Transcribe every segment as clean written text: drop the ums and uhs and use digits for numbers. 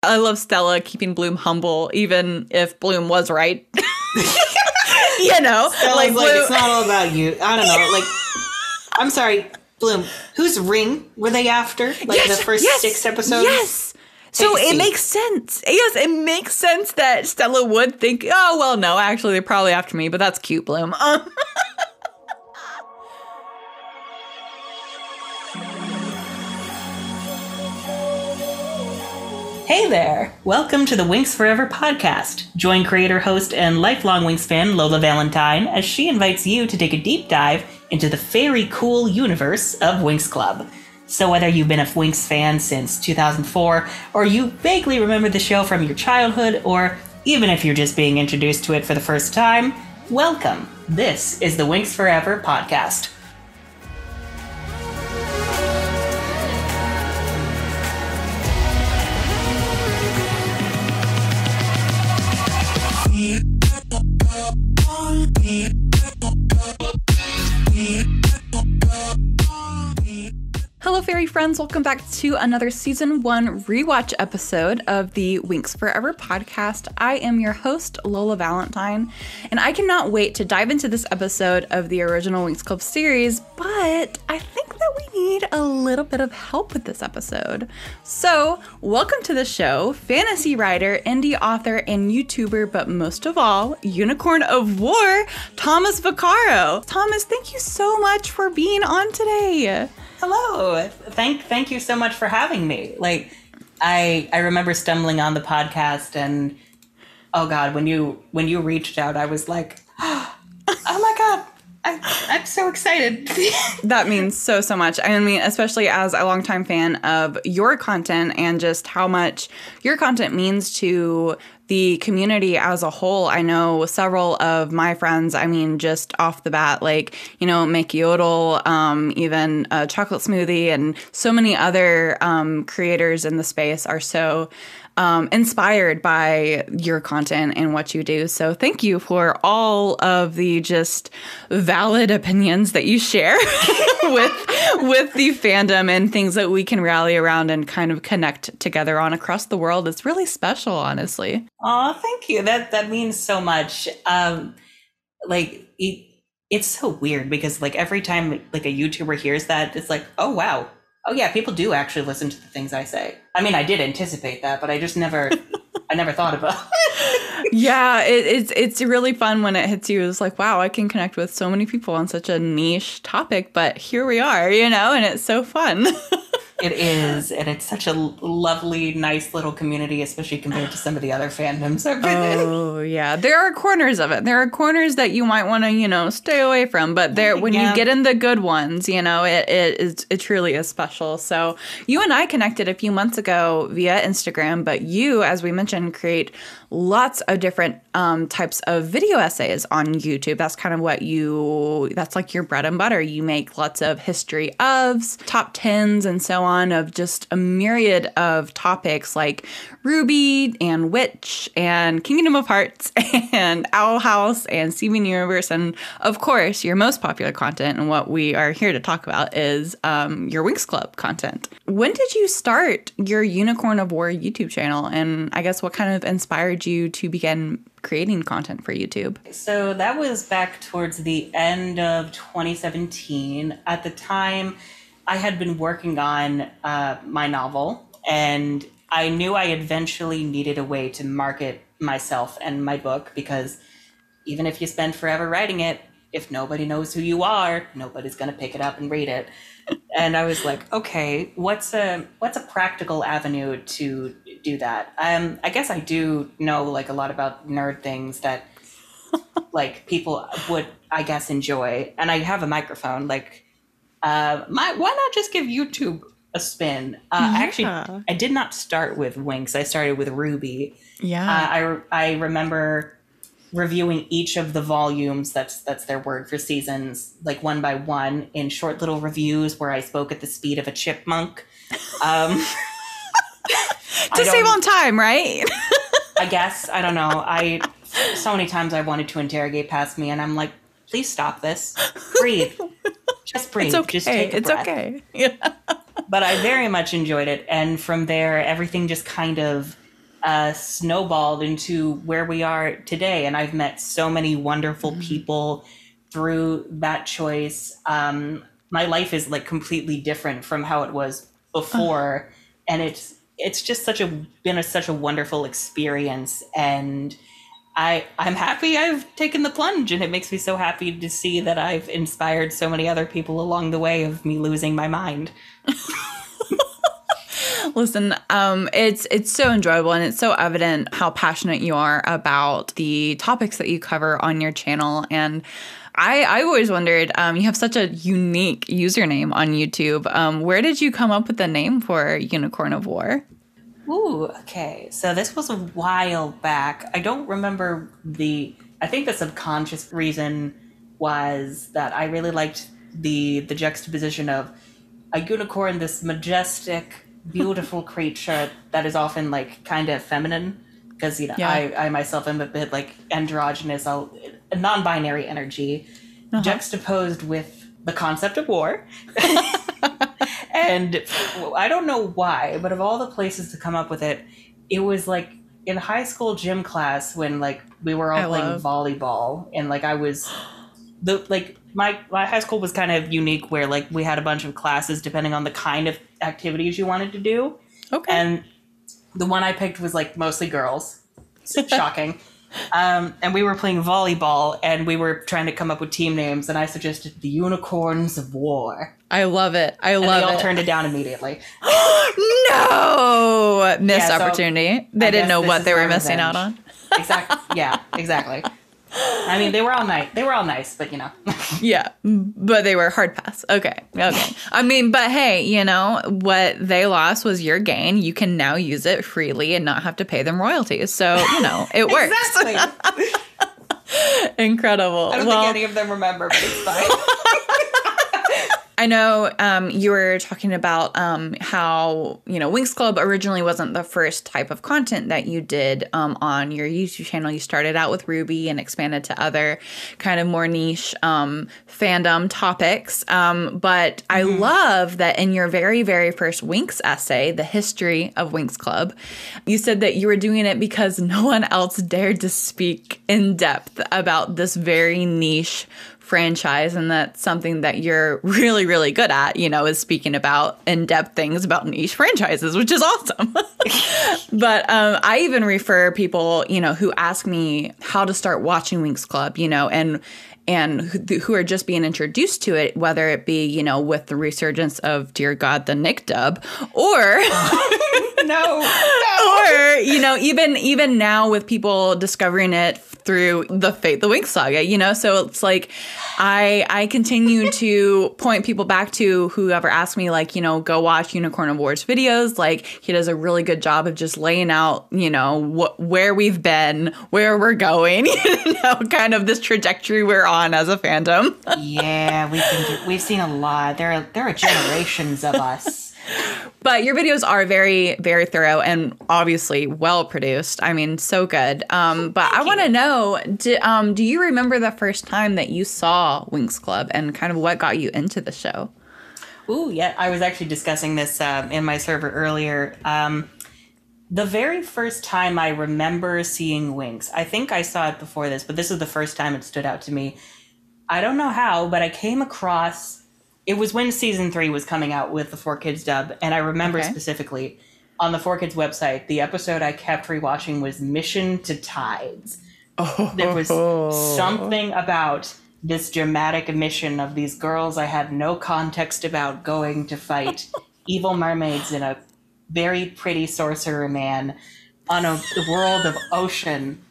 I love Stella keeping Bloom humble, even if Bloom was right. You know? Stella's like, it's not all about you. I don't know. Like, I'm sorry, Bloom, whose ring were they after? Like, the first 6 episodes? Yes. So it makes sense. Yes, it makes sense that Stella would think, oh, well, no, actually, they're probably after me, but that's cute, Bloom. Hey there! Welcome to the Winx Forever podcast. Join creator, host, and lifelong Winx fan Lola Valentine as she invites you to take a deep dive into the very cool universe of Winx Club. So whether you've been a Winx fan since 2004, or you vaguely remember the show from your childhood, or even if you're just being introduced to it for the first time, welcome. This is the Winx Forever podcast. Hello, fairy friends. Welcome back to another Season 1 Rewatch episode of the Winx Forever podcast. I am your host, Lola Valentine, and I cannot wait to dive into this episode of the original Winx Club series, but I think that we need a little bit of help with this episode. So, welcome to the show, fantasy writer, indie author, and YouTuber, but most of all, Unicorn of War, Thomas Vaccaro. Thomas, thank you so much for being on today. Hello. Thank you so much for having me. Like, I remember stumbling on the podcast and, oh God, when you reached out, I was like, oh my God, I'm so excited. That means so much. I mean, especially as a longtime fan of your content and just how much your content means to the community as a whole. I know several of my friends, I mean, just off the bat, like, you know, Make Yodel, even Chocolate Smoothie, and so many other creators in the space are so inspired by your content and what you do. So thank you for all of the just valid opinions that you share with the fandom and things that we can rally around and kind of connect together on across the world. It's really special, honestly. Oh, thank you. That means so much. It's so weird because like every time like a YouTuber hears that, it's like, oh wow. Oh yeah, people do actually listen to the things I say. I mean, I did anticipate that, but I just never thought about it. Yeah, it's really fun when it hits you. It's like, wow, I can connect with so many people on such a niche topic, but here we are, you know, and it's so fun. It is, and it's such a lovely, nice little community, especially compared to some of the other fandoms I've been in. Oh, yeah. There are corners of it. There are corners that you might want to, you know, stay away from. But when you get in the good ones, you know, it truly is special. So you and I connected a few months ago via Instagram, but you, as we mentioned, create lots of different types of video essays on YouTube. That's kind of that's like your bread and butter. You make lots of history ofs, top 10s, and so on, of just a myriad of topics like Ruby and Witch and Kingdom of Hearts and Owl House and Steven Universe. And of course, your most popular content and what we are here to talk about is your Winx Club content. When did you start your Unicorn of War YouTube channel? And I guess what kind of inspired you to begin creating content for YouTube? So that was back towards the end of 2017. At the time, I had been working on my novel, and I knew I eventually needed a way to market myself and my book, because even if you spend forever writing it, if nobody knows who you are, nobody's going to pick it up and read it. And I was like, okay, what's a practical avenue to do that? I guess I do know like a lot about nerd things that like people would, I guess, enjoy. And I have a microphone. Like, why not just give YouTube a spin? Actually, I did not start with Winx. I started with Ruby. Yeah. I remember reviewing each of the volumes, that's their word for seasons, like one by one, in short little reviews where I spoke at the speed of a chipmunk. To save on time, right? I guess. I don't know. So many times I wanted to interrogate past me, and I'm like, please stop this. Breathe. Just breathe. It's okay. Just take a breath. Okay. Yeah. But I very much enjoyed it. And from there, everything just kind of snowballed into where we are today. And I've met so many wonderful people through that choice. My life is like completely different from how it was before. And it's just such a wonderful experience. And I'm happy I've taken the plunge, and it makes me so happy to see that I've inspired so many other people along the way of me losing my mind. Listen, it's so enjoyable, and it's so evident how passionate you are about the topics that you cover on your channel. And I always wondered, you have such a unique username on YouTube. Where did you come up with the name for Unicorn of War? Ooh, okay. So this was a while back. I don't remember I think the subconscious reason was that I really liked the juxtaposition of a unicorn, this majestic, beautiful creature that is often like kind of feminine, because I myself am a bit like androgynous, a non-binary energy, juxtaposed with the concept of war. And I don't know why, but of all the places to come up with it, it was like in high school gym class when like we were all playing volleyball, and like I was my high school was kind of unique where like we had a bunch of classes depending on the kind of activities you wanted to do. Okay. And the one I picked was like mostly girls. Shocking. And we were playing volleyball, and we were trying to come up with team names, and I suggested the Unicorns of War. I love it. They all turned it down immediately. No! Missed opportunity. They didn't know what they were missing out on. Exactly. Yeah, exactly. I mean, they were all nice, but you know. Yeah, but they were hard pass. Okay. I mean, but hey, what they lost was your gain. You can now use it freely and not have to pay them royalties. So, it works. Exactly. Incredible. I don't think any of them remember, but it's fine. I know you were talking about how, Winx Club originally wasn't the first type of content that you did on your YouTube channel. You started out with Ruby and expanded to other kind of more niche fandom topics. But I love that in your very, very first Winx essay, The History of Winx Club, you said that you were doing it because no one else dared to speak in depth about this very niche franchise, and that's something that you're really, really good at, is speaking about in-depth things about niche franchises, which is awesome. But I even refer people, who ask me how to start watching Winx Club, and who are just being introduced to it, whether it be, with the resurgence of, dear God, the Nick dub, or... No. Or, even now with people discovering it through the Fate the Winx saga, so it's like I continue to point people back to whoever asks me, like, go watch Unicorn of War's videos. Like, he does a really good job of just laying out, where we've been, where we're going, kind of this trajectory we're on as a fandom. Yeah, we've seen a lot. There are generations of us. But your videos are very, very thorough and obviously well produced. I mean, so good. But I want to know, do you remember the first time that you saw Winx Club and kind of what got you into the show? Ooh, yeah. I was actually discussing this in my server earlier. The very first time I remember seeing Winx, I think I saw it before this, but this is the first time it stood out to me. I don't know how, but I came across... It was when season 3 was coming out with the 4Kids dub, and I remember specifically on the 4Kids website, the episode I kept rewatching was Mission to Tides. There was something about this dramatic mission of these girls I had no context about going to fight evil mermaids in a very pretty sorcerer man on a world of ocean,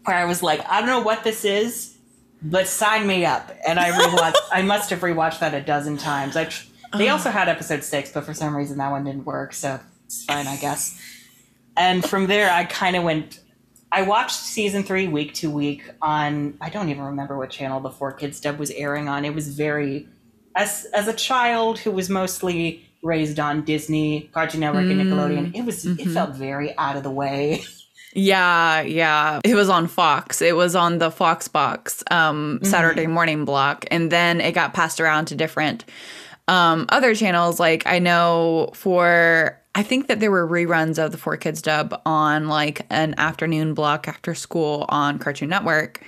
where I was like, I don't know what this is, but sign me up. And I must have rewatched that a dozen times. They also had episode 6, but for some reason that one didn't work, so it's fine, I guess. And from there, I watched season 3 week to week on, I don't even remember what channel the 4Kids dub was airing on. It was very, as a child who was mostly raised on Disney, Cartoon Network, and Nickelodeon, it felt very out of the way. Yeah. It was on Fox. It was on the Fox box Saturday morning block. And then it got passed around to different other channels. Like, I know for I think that there were reruns of the 4Kids dub on like an afternoon block after school on Cartoon Network.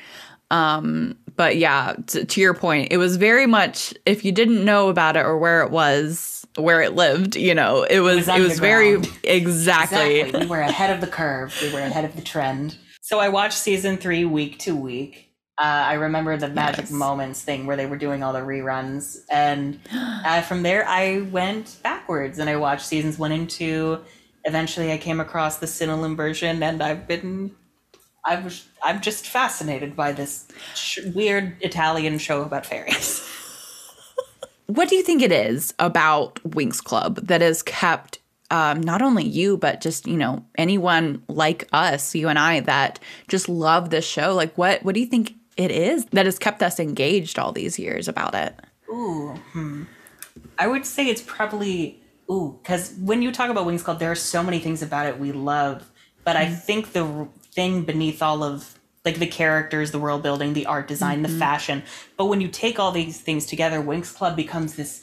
But yeah, to your point, it was very much, if you didn't know about it or where it lived, you know, it was very, exactly. We were ahead of the curve. We were ahead of the trend. So I watched season 3 week to week. I remember the Magic Moments thing where they were doing all the reruns. And from there, I went backwards and I watched seasons 1 and 2. Eventually, I came across the Cinelume version, and I'm just fascinated by this weird Italian show about fairies. What do you think it is about Winx Club that has kept not only you, but just, you know, anyone like us, you and I, that just love this show? Like, what do you think it is that has kept us engaged all these years about it? I would say it's probably, because when you talk about Winx Club, there are so many things about it we love. But I think the thing beneath all of, like, the characters, the world building, the art design, the fashion. But when you take all these things together, Winx Club becomes this,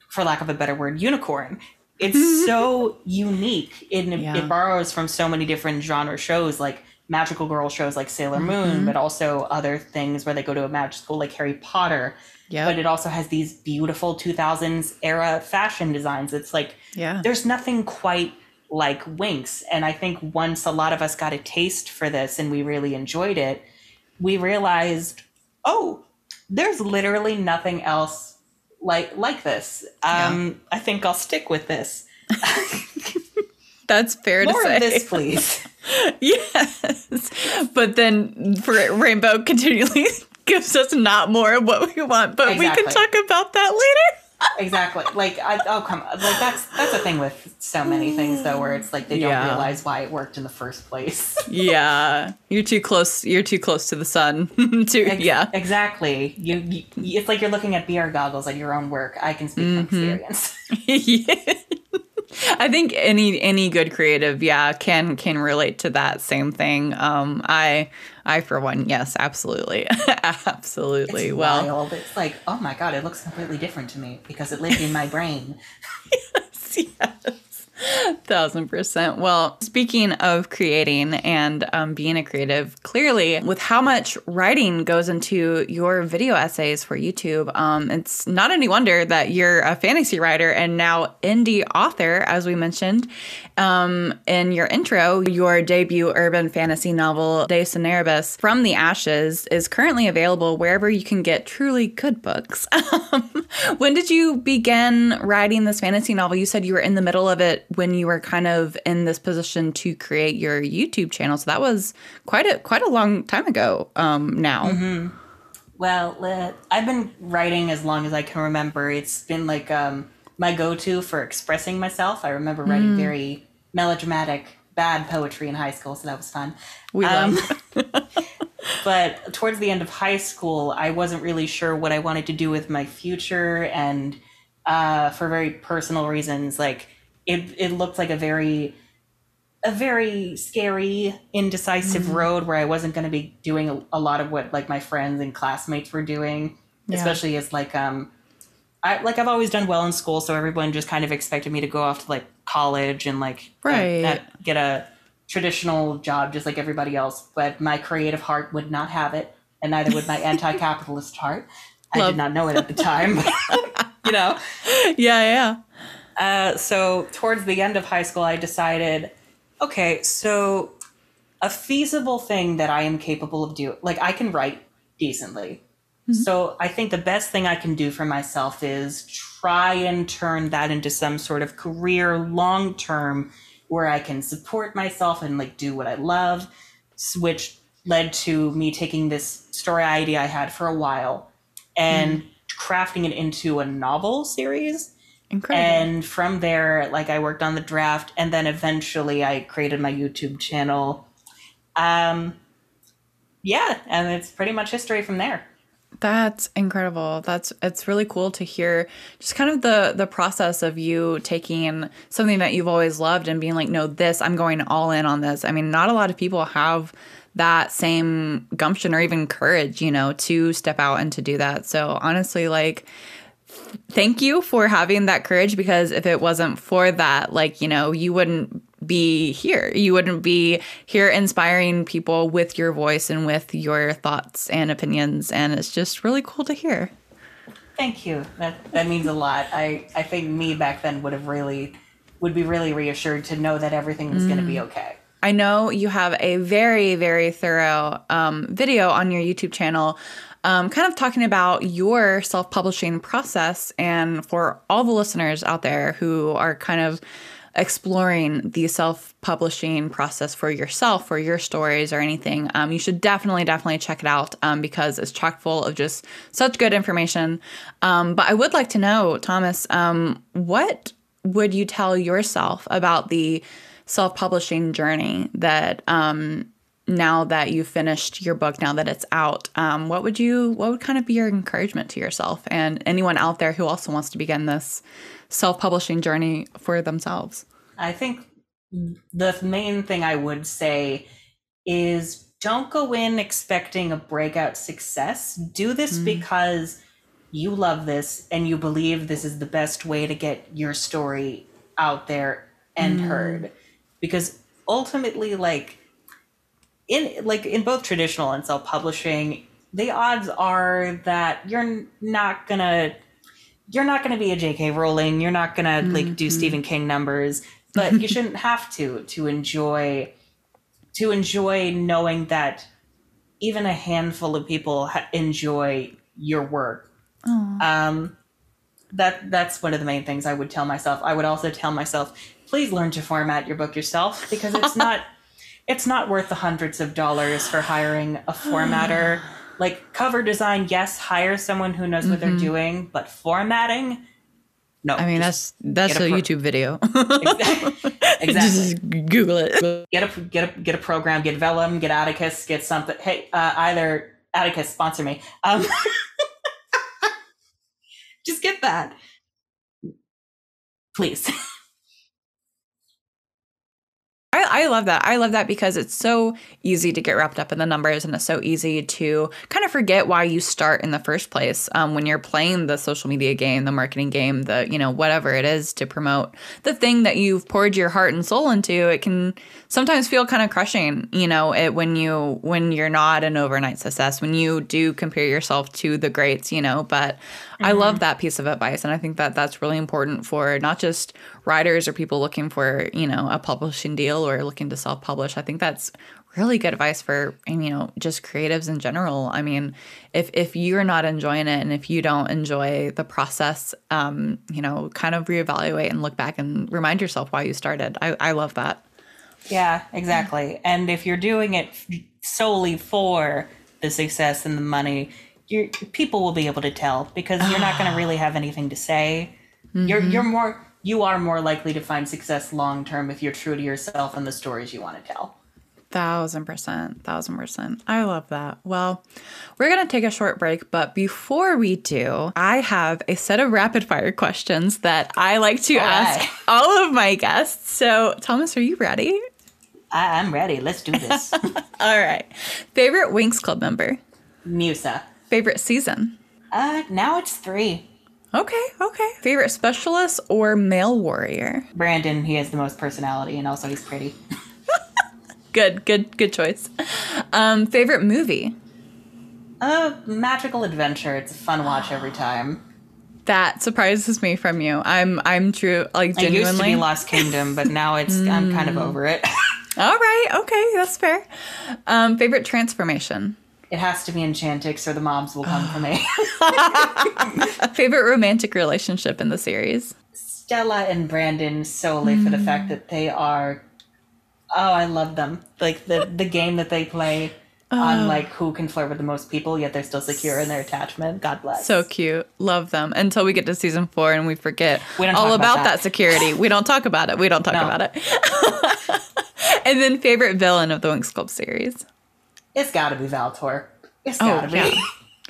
for lack of a better word, unicorn. It's so unique. It borrows from so many different genre shows, like magical girl shows like Sailor Moon, but also other things where they go to a magic school like Harry Potter. Yep. But it also has these beautiful 2000s era fashion designs. It's like, there's nothing quite like Winx. And I think once a lot of us got a taste for this and we really enjoyed it, we realized, there's literally nothing else like this. I think I'll stick with this. That's fair to say. More of this, please. Yes. But then Rainbow continually gives us not more of what we want, but we can talk about that later. Exactly. Like, come on. Like, that's the thing with so many things, though, where it's like they don't realize why it worked in the first place. Yeah. You're too close. You're too close to the sun. Exactly. It's like you're looking at VR goggles at your own work. I can speak from experience. Yeah. I think any good creative, can relate to that same thing. I for one, yes, absolutely. Absolutely. It's wild. It's like, oh my God, it looks completely different to me because it lived in my brain. Yes. 1000%. Well, speaking of creating and being a creative, clearly with how much writing goes into your video essays for YouTube, it's not any wonder that you're a fantasy writer and now indie author, as we mentioned in your intro. Your debut urban fantasy novel, De Cineribus, From the Ashes, is currently available wherever you can get truly good books. When did you begin writing this fantasy novel? You said you were in the middle of it when you were kind of in this position to create your YouTube channel. So that was quite a long time ago now. Mm-hmm. Well, I've been writing as long as I can remember. It's been like my go-to for expressing myself. I remember writing very melodramatic, bad poetry in high school, so that was fun. We love. But towards the end of high school, I wasn't really sure what I wanted to do with my future, and for very personal reasons, like it looked like a very scary, indecisive road where I wasn't going to be doing a lot of what like my friends and classmates were doing, especially as like I've always done well in school, so everyone just kind of expected me to go off to like college and like get a traditional job just like everybody else. But my creative heart would not have it, and neither would my anti-capitalist heart. I did not know it at the time, but, you know. Yeah. So towards the end of high school, I decided, okay, so a feasible thing that I am capable of doing, like I can write decently. Mm-hmm. So I think the best thing I can do for myself is try and turn that into some sort of career long-term where I can support myself and like do what I love, which led to me taking this story idea I had for a while and crafting it into a novel series. Incredible. And from there, like I worked on the draft, and then eventually I created my YouTube channel. And it's pretty much history from there. That's incredible. It's really cool to hear just kind of the process of you taking something that you've always loved and being like, no, I'm going all in on this. I mean, not a lot of people have that same gumption or even courage, to step out and to do that. So honestly, like, thank you for having that courage, because if it wasn't for that, like, you know, you wouldn't be here. You wouldn't be here inspiring people with your voice and with your thoughts and opinions. And it's just really cool to hear. Thank you. That means a lot. I think me back then would be really reassured to know that everything was going to be okay. I know you have a very, very thorough video on your YouTube channel kind of talking about your self-publishing process. And for all the listeners out there who are kind of exploring the self-publishing process for yourself, for your stories or anything, you should definitely check it out because it's chock full of just such good information. But I would like to know, Thomas, what would you tell yourself about the self-publishing journey that now that you've finished your book, now that it's out, what would kind of be your encouragement to yourself and anyone out there who also wants to begin this self-publishing journey for themselves? I think the main thing I would say is don't go in expecting a breakout success. Do this because you love this and you believe this is the best way to get your story out there and heard. Because ultimately, in both traditional and self-publishing, the odds are that you're not gonna be a J.K. Rowling. You're not gonna do Stephen King numbers, but you shouldn't have to enjoy knowing that even a handful of people enjoy your work. That's one of the main things I would tell myself. I would also tell myself, please learn to format your book yourself, because it's not worth the hundreds of dollars for hiring a formatter. Like cover design, yes, hire someone who knows what they're doing, but formatting, no. I mean, that's a YouTube video. Exactly. Just Google it. Get a program, get Vellum, get Atticus, get something. Hey, either Atticus sponsor me. Just get that, please. I love that. I love that because it's so easy to get wrapped up in the numbers, and it's so easy to kind of forget why you start in the first place when you're playing the social media game, the marketing game, the, you know, whatever it is to promote the thing that you've poured your heart and soul into. It can sometimes feel kind of crushing, you know, when you're not an overnight success, when you do compare yourself to the greats, you know. But I love that piece of advice, and I think that that's really important for not just writers or people looking for, you know, a publishing deal or looking to self-publish. I think that's really good advice for, you know, just creatives in general. I mean, if you're not enjoying it and if you don't enjoy the process, you know, kind of reevaluate and look back and remind yourself why you started. I love that. Yeah, exactly. And if you're doing it solely for the success and the money, people will be able to tell, because you're not going to really have anything to say. You are more likely to find success long term if you're true to yourself and the stories you want to tell. 1000%. I love that. Well, we're going to take a short break, but before we do, I have a set of rapid fire questions that I like to ask all of my guests. So, Thomas, are you ready? I'm ready. Let's do this. All right. Favorite Winx Club member? Musa. Favorite season? Now it's 3. Okay. Favorite specialist or male warrior? Brandon. He has the most personality, and also he's pretty. Good choice. Favorite movie? Magical Adventure. It's a fun watch every time. That surprises me from you. I'm true, like, genuinely. It used to be Lost Kingdom, but now I'm kind of over it. All right. Okay, that's fair. Favorite transformation? It has to be Enchantix or the mobs will come for me. Favorite romantic relationship in the series? Stella and Brandon, solely for the fact that they are... Oh, I love them. Like the game that they play on like who can flirt with the most people, yet they're still secure in their attachment. God bless. So cute. Love them. Until we get to season 4 and we forget all about that security. We don't talk about it. About it. And then favorite villain of the Winx Club series? It's got to be Valtor. It's got to be.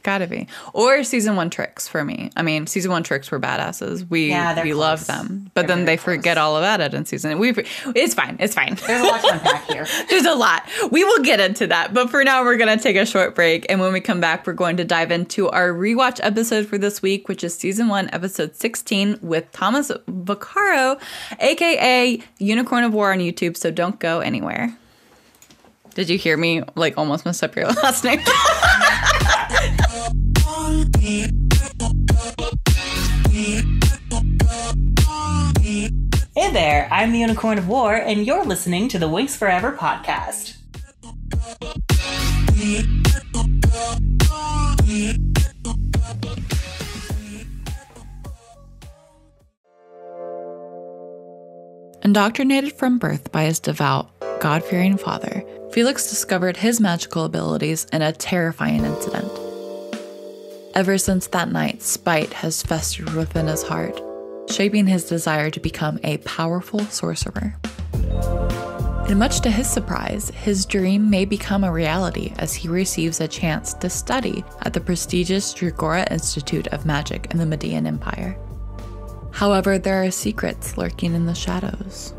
Gotta be. Or season 1 tricks for me. I mean, season 1 tricks were badasses. We love them. But then they forget all about it in season. It's fine. It's fine. There's a lot to unpack here. There's a lot. We will get into that. But for now, we're going to take a short break. And when we come back, we're going to dive into our rewatch episode for this week, which is season 1, episode 16 with Thomas Vaccaro, a.k.a. Unicorn of War on YouTube. So don't go anywhere. Did you hear me like almost mess up your last name? Hey there, I'm the Unicorn of War, and you're listening to the Winx Forever podcast. Indoctrinated from birth by his devout, God-fearing father, Felix discovered his magical abilities in a terrifying incident. Ever since that night, spite has festered within his heart, shaping his desire to become a powerful sorcerer. And much to his surprise, his dream may become a reality as he receives a chance to study at the prestigious Dragora Institute of Magic in the Median Empire. However, there are secrets lurking in the shadows.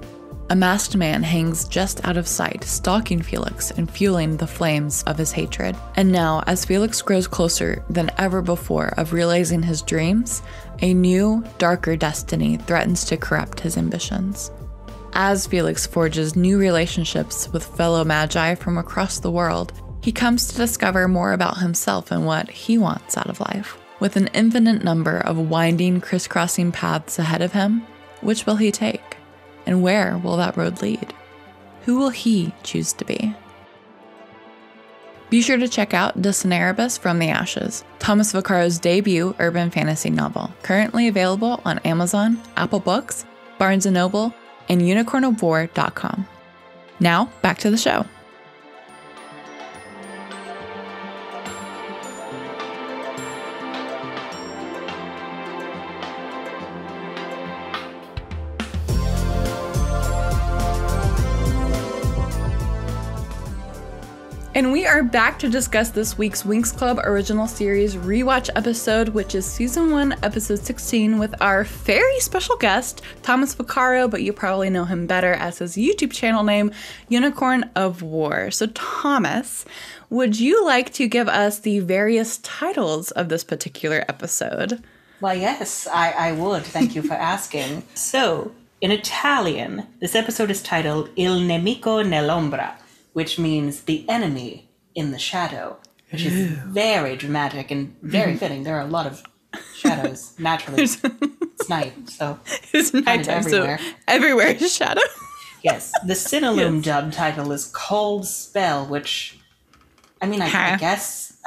A masked man hangs just out of sight, stalking Felix and fueling the flames of his hatred. And now, as Felix grows closer than ever before of realizing his dreams, a new, darker destiny threatens to corrupt his ambitions. As Felix forges new relationships with fellow magi from across the world, he comes to discover more about himself and what he wants out of life. With an infinite number of winding, crisscrossing paths ahead of him, which will he take? And where will that road lead? Who will he choose to be? Be sure to check out The Cineribus from the Ashes, Thomas Vaccaro's debut urban fantasy novel, currently available on Amazon, Apple Books, Barnes & Noble, and UnicornOfWar.com. Now, back to the show. And we are back to discuss this week's Winx Club original series rewatch episode, which is season 1, episode 16, with our very special guest, Thomas Vaccaro, but you probably know him better as his YouTube channel name, Unicorn of War. So Thomas, would you like to give us the various titles of this particular episode? Well, yes, I would. Thank you for asking. So, in Italian, this episode is titled Il nemico nell'ombra, which means the enemy in the shadow, which is very dramatic and very fitting. There are a lot of shadows, naturally. It's night, so it's nighttime, everywhere. So everywhere is shadow. Yes, the Cinelume dub title is Cold Spell, which, I mean, I guess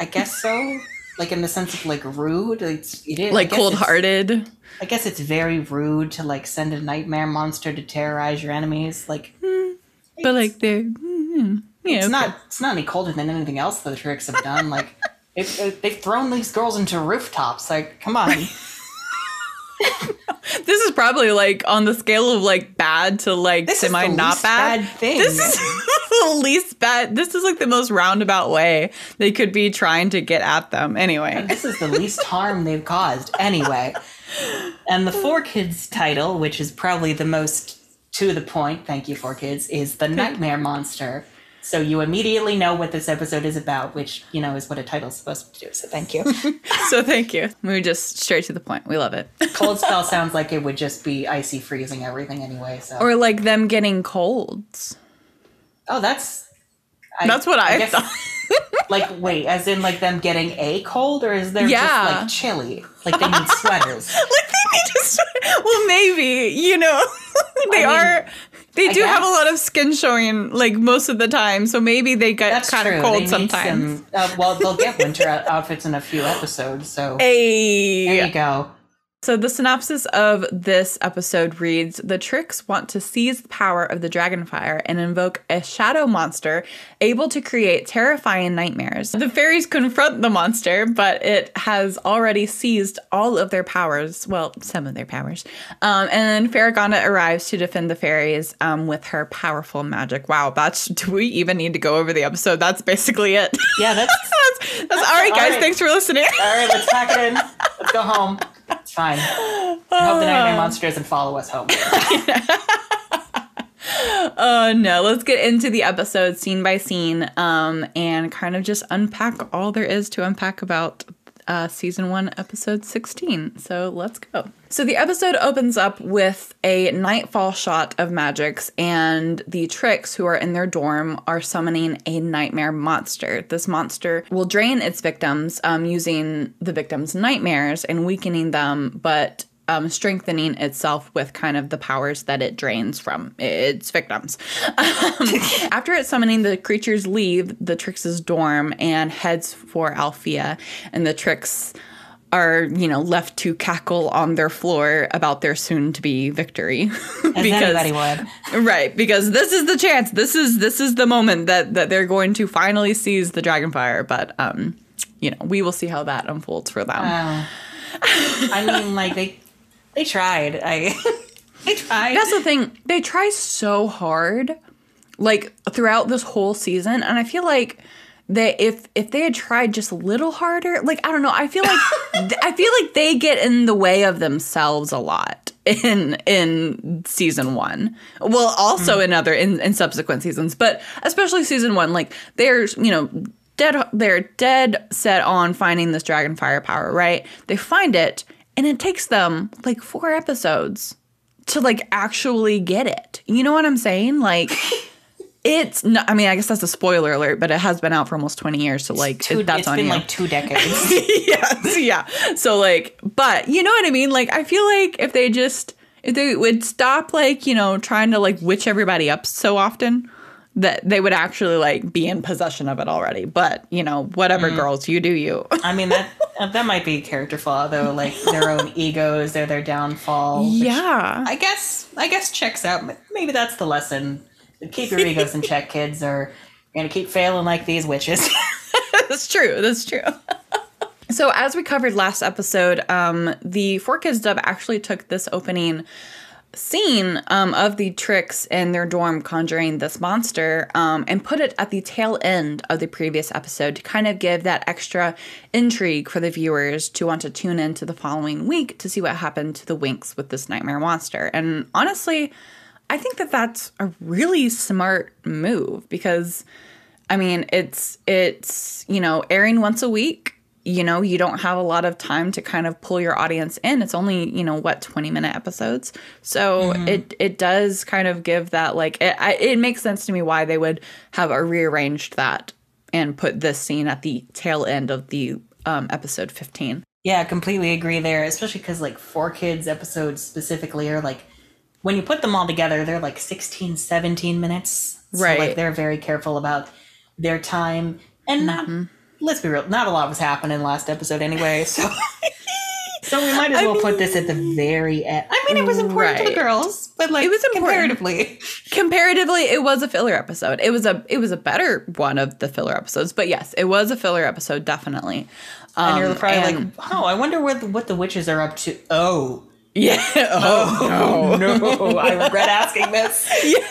so. Like, in the sense of, like, rude. It is. Like, cold-hearted. I guess it's very rude to, like, send a nightmare monster to terrorize your enemies. Like, but, like, they're... It's not any colder than anything else that the tricks have done. Like, they've thrown these girls into rooftops. Like, come on. This is probably like on the scale of like bad to like semi not bad. Thing. This is the least bad. This is like the most roundabout way they could be trying to get at them. Anyway, this is the least harm they've caused. Anyway, and the 4Kids title, which is probably the most to the point, thank you 4Kids, is The Nightmare Monster. So you immediately know what this episode is about, which, you know, is what a title's supposed to do. So thank you. So thank you. We just straight to the point. We love it. Cold Spell sounds like it would just be icy freezing everything anyway. So. Or like them getting colds. Oh, that's what I thought. Like, wait, as in like them getting a cold, or is there just like chilly? Like they need sweaters. Like they need to sweat. Well, maybe, you know, They do have a lot of skin showing, like, most of the time, so maybe they get kind of cold sometimes. Well, they'll get winter outfits in a few episodes, so hey. There you go. So the synopsis of this episode reads, the Tricks want to seize the power of the Dragonfire and invoke a shadow monster able to create terrifying nightmares. The fairies confront the monster, but it has already seized all of their powers. Well, some of their powers. And then Farragonda arrives to defend the fairies with her powerful magic. Wow, do we even need to go over the episode? That's basically it. Yeah, That's all right, guys. Right. Thanks for listening. All right, let's pack it in. Let's go home. It's fine. I hope the Nightmare Monster doesn't follow us home. Oh, no. Let's get into the episode scene by scene and kind of just unpack all there is to unpack about season 1, episode 16. So let's go. So the episode opens up with a nightfall shot of Magix, and the Tricks, who are in their dorm, are summoning a nightmare monster. This monster will drain its victims using the victims' nightmares and weakening them, but strengthening itself with kind of the powers that it drains from its victims. After its summoning, the creatures leave the Tricks' dorm and heads for Althea, and the Tricks are, left to cackle on their floor about their soon-to-be victory. As anybody would. Right, because this is the chance. This is the moment that they're going to finally seize the Dragonfire, but, we will see how that unfolds for them. I mean, they tried. They tried. That's the thing. They try so hard, throughout this whole season, and I feel like if they had tried just a little harder, I don't know. I feel like they get in the way of themselves a lot in season 1. Well, also in subsequent seasons, but especially season 1. They're dead set on finding this Dragonfire power, right? They find it. And it takes them 4 episodes to actually get it. You know what I'm saying? It's not, I mean, I guess that's a spoiler alert, but it has been out for almost 20 years. So that's on you. It's been 2 decades. Yes, yeah. So but you know what I mean? I feel like if they would stop trying to witch everybody up so often, that they would actually be in possession of it already. But whatever, girls, you do you. I mean, that might be a character flaw though, their own egos, they're their downfall. Yeah, I guess checks out. Maybe that's the lesson. Keep your egos in check, kids, or you're gonna keep failing like these witches. That's true. So as we covered last episode, the 4Kids dub actually took this opening scene of the Tricks in their dorm conjuring this monster and put it at the tail end of the previous episode to kind of give that extra intrigue for the viewers to want to tune into the following week to see what happened to the Winx with this nightmare monster. And honestly, I think that that's a really smart move because, I mean, it's airing once a week. You don't have a lot of time to kind of pull your audience in. It's only, 20-minute episodes. So it does kind of give that, it makes sense to me why they would have rearranged that and put this scene at the tail end of the episode 15. Yeah, I completely agree there, especially because, 4Kids episodes specifically are, when you put them all together, they're, 16, 17 minutes. Right. So, they're very careful about their time and not... Let's be real, not a lot was happening last episode anyway, so we might as well put this at the very end. I mean, it was important to the girls, but it was comparatively. Comparatively, it was a filler episode. It was a better one of the filler episodes, but yes, it was a filler episode, definitely. And you're probably I wonder what the witches are up to. Oh. Yeah. Oh, no. I regret asking this. Yeah.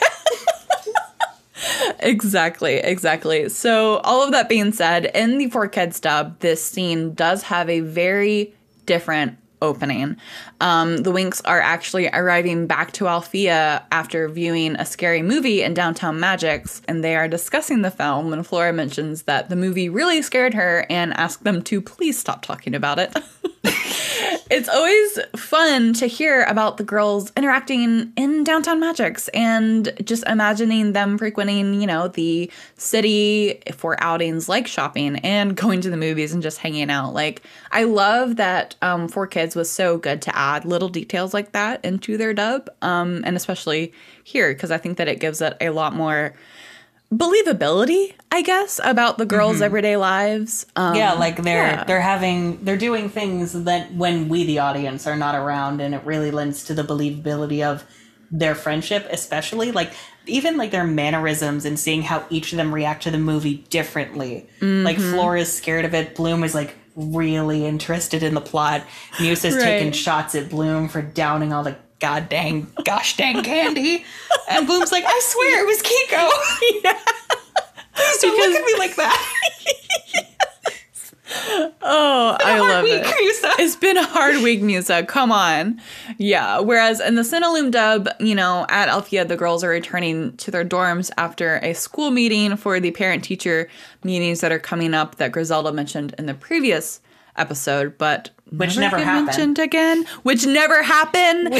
Exactly. So all of that being said, in the 4Kids dub, this scene does have a very different opening. The Winx are actually arriving back to Althea after viewing a scary movie in downtown Magix, and they are discussing the film, and Flora mentions that the movie really scared her and asked them to please stop talking about it. It's always fun to hear about the girls interacting in downtown Magix and just imagining them frequenting, the city for outings like shopping and going to the movies and just hanging out. I love that 4Kids was so good to add little details like that into their dub, and especially here, because I think that it gives it a lot more believability, I guess, about the girls' everyday lives. They're doing things that when we, the audience, are not around, and it really lends to the believability of their friendship, especially even their mannerisms and seeing how each of them react to the movie differently. Flora's scared of it. Bloom is really interested in the plot. Musa's taking shots at Bloom for downing all the gosh dang candy. And Bloom's I swear it was Kiko. Yeah. Please don't look at me like that. Oh, I love week, it. Musa. It's been a hard week, Musa. Come on. Yeah. Whereas in the Cinelume dub, at Alfea, the girls are returning to their dorms after a school meeting for the parent-teacher meetings that are coming up that Griselda mentioned in the previous episode, but which never happened. Mentioned again. Which never happened.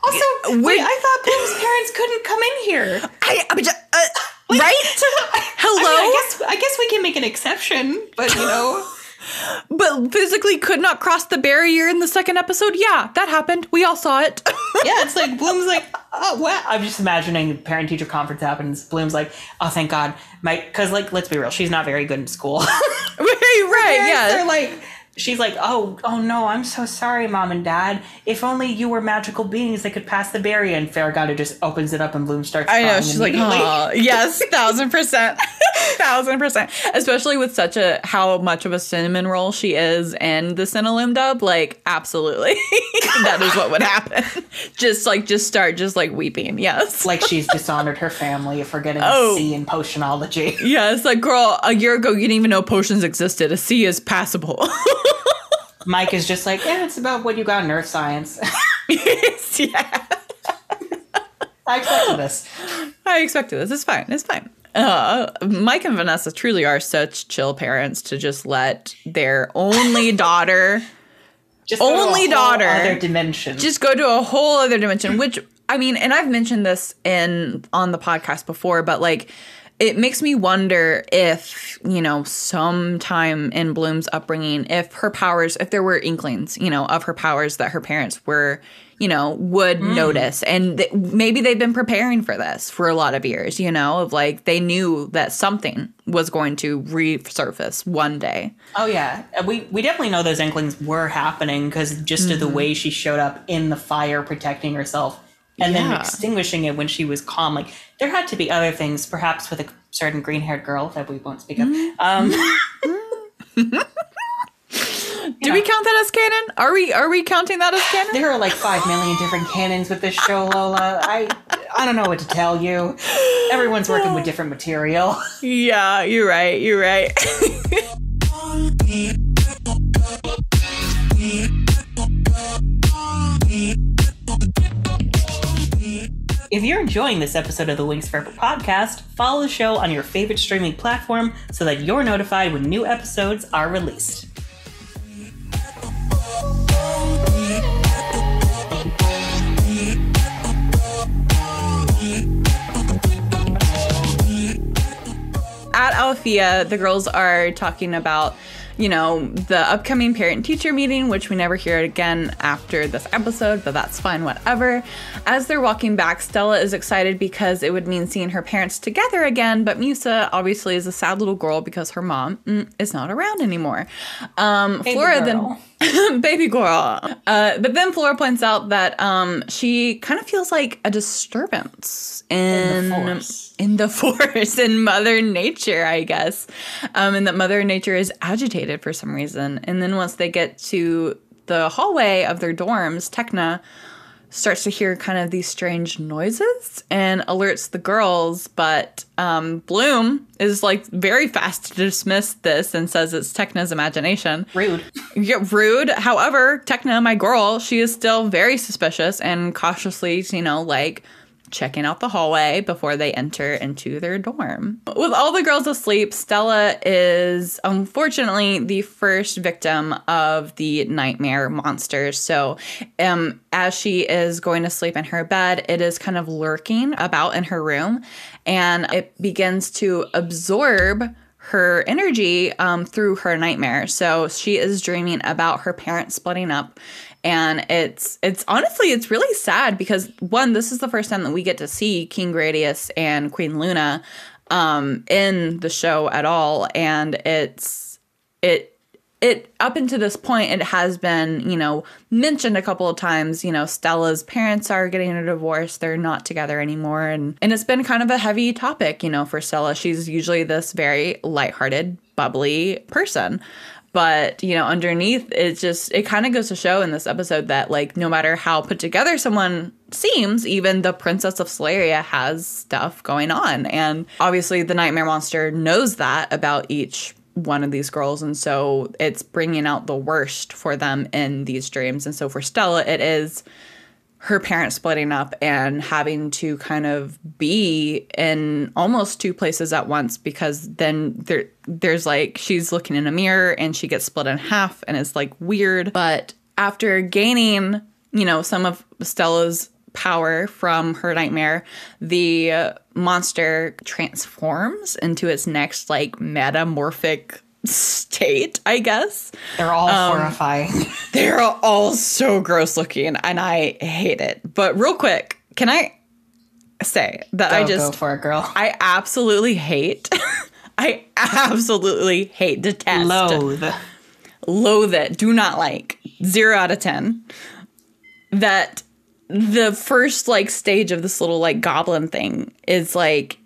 Also, wait, I thought Bloom's parents couldn't come in here. Right? Hello? I guess we can make an exception, but But physically could not cross the barrier in the second episode? Yeah, that happened. We all saw it. Yeah, it's like Bloom's like, oh, what? I'm just imagining parent-teacher conference happens. Bloom's like, oh, thank God. Because, let's be real, she's not very good in school. Right, yeah. They're like... She's like, oh no, I'm so sorry, Mom and Dad. If only you were magical beings that could pass the barrier. And Farragut just opens it up and Bloom starts crying. I know, she's like, oh, yes, 1,000%. 1,000%. Especially with how much of a cinnamon roll she is in the Cinelume dub. Absolutely. That is what would happen. Just start weeping, yes. Like she's dishonored her family for getting a C in potionology. Yeah, it's like, girl, a year ago, you didn't even know potions existed. A C is passable. Mike is just like, it's about what you got in earth science. Yeah. I expected this. It's fine. It's fine. Mike and Vanessa truly are such chill parents to just let their only daughter, other dimension. Just go to a whole other dimension, which, and I've mentioned this on the podcast before, but it makes me wonder if, sometime in Bloom's upbringing, if there were inklings, of her powers that her parents were, would notice. And maybe they've been preparing for this for a lot of years, they knew that something was going to resurface one day. Oh, yeah. We definitely know those inklings were happening because just of the way she showed up in the fire protecting herself. And then extinguishing it when she was calm. There had to be other things, perhaps with a certain green-haired girl that we won't speak of. Do we count that as canon? Are we counting that as canon? There are 5 million different canons with this show, Lola. I don't know what to tell you. Everyone's working with different material. Yeah, you're right. If you're enjoying this episode of the Winx Forever podcast, follow the show on your favorite streaming platform so that you're notified when new episodes are released. At Alfea, the girls are talking about the upcoming parent-teacher meeting, which we never hear again after this episode, but that's fine, whatever. As they're walking back, Stella is excited because it would mean seeing her parents together again, but Musa obviously is a sad little girl because her mom is not around anymore. Flora then... Baby girl. But then Flora points out that she kind of feels like a disturbance in the force, in Mother Nature, I guess. And that Mother Nature is agitated for some reason. And then once they get to the hallway of their dorms, Tecna starts to hear kind of these strange noises and alerts the girls, but Bloom is very fast to dismiss this and says it's Tecna's imagination. Rude. Yeah, rude. However, Tecna, my girl, she is still very suspicious and cautiously, checking out the hallway before they enter into their dorm. With all the girls asleep, Stella is unfortunately the first victim of the nightmare monsters. So as she is going to sleep in her bed, it is kind of lurking about in her room, and it begins to absorb her energy through her nightmare. So she is dreaming about her parents splitting up. And it's honestly, it's really sad because, one, this is the first time that we get to see King Gradius and Queen Luna in the show at all. And it up until this point, it has been, mentioned a couple of times, Stella's parents are getting a divorce. They're not together anymore. And it's been kind of a heavy topic, for Stella. She's usually this very lighthearted, bubbly person. But, underneath, it kind of goes to show in this episode that, no matter how put together someone seems, even the Princess of Solaria has stuff going on. And obviously the Nightmare Monster knows that about each one of these girls, and so it's bringing out the worst for them in these dreams. And so for Stella, it is her parents splitting up and having to kind of be in almost two places at once, because then there's like, she's looking in a mirror and she gets split in half and it's like weird. But after gaining, you know, some of Stella's power from her nightmare, the monster transforms into its next like metamorphic state, I guess. They're all horrifying. They're all so gross looking, and I hate it. But real quick, can I say that go for it, girl. I absolutely hate, detest, loathe it, do not like, 0 out of 10, that the first like stage of this little like goblin thing is like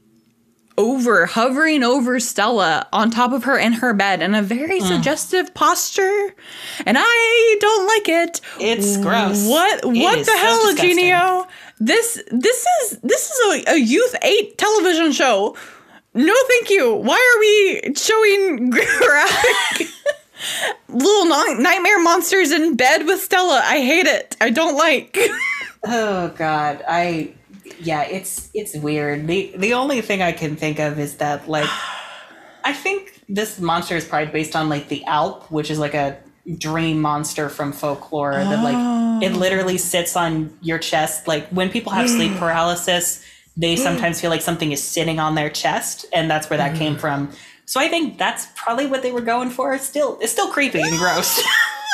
hovering over Stella on top of her in her bed in a very suggestive posture, and I don't like it. It's gross. What the hell, Eugenio? This is a Youth 8 television show. No, thank you. Why are we showing graphic little nightmare monsters in bed with Stella? I hate it. I don't like. Oh God, it's weird. The only thing I can think of is that, like, I think this monster is probably based on like the Alp, which is like a dream monster from folklore that like it literally sits on your chest. Like when people have sleep paralysis, they sometimes feel like something is sitting on their chest, and that's where that came from. So I think that's probably what they were going for. It's still creepy and gross.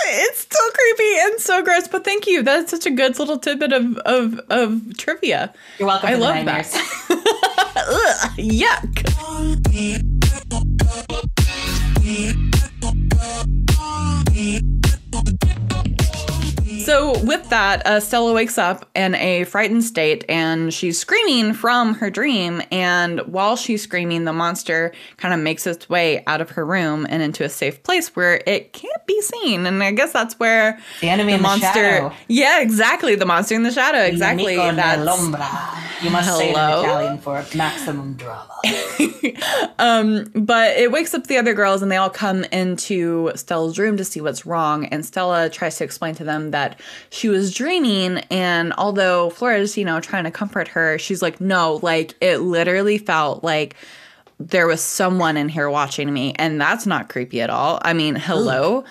It's still creepy and so gross, but thank you. That's such a good little tidbit of trivia. You're welcome. I love that. Ugh, yuck. So with that, Stella wakes up in a frightened state, and she's screaming from her dream. And while she's screaming, the monster kind of makes its way out of her room and into a safe place where it can't be seen. And I guess that's where the enemy in the shadow. Yeah, exactly. The monster in the shadow. Exactly. You must say it in Italian for maximum drama. But it wakes up the other girls, and they all come into Stella's room to see what's wrong. And Stella tries to explain to them that she was dreaming, and although Flora's, you know, trying to comfort her, she's like, no, like, it literally felt like there was someone in here watching me, and that's not creepy at all. I mean, hello.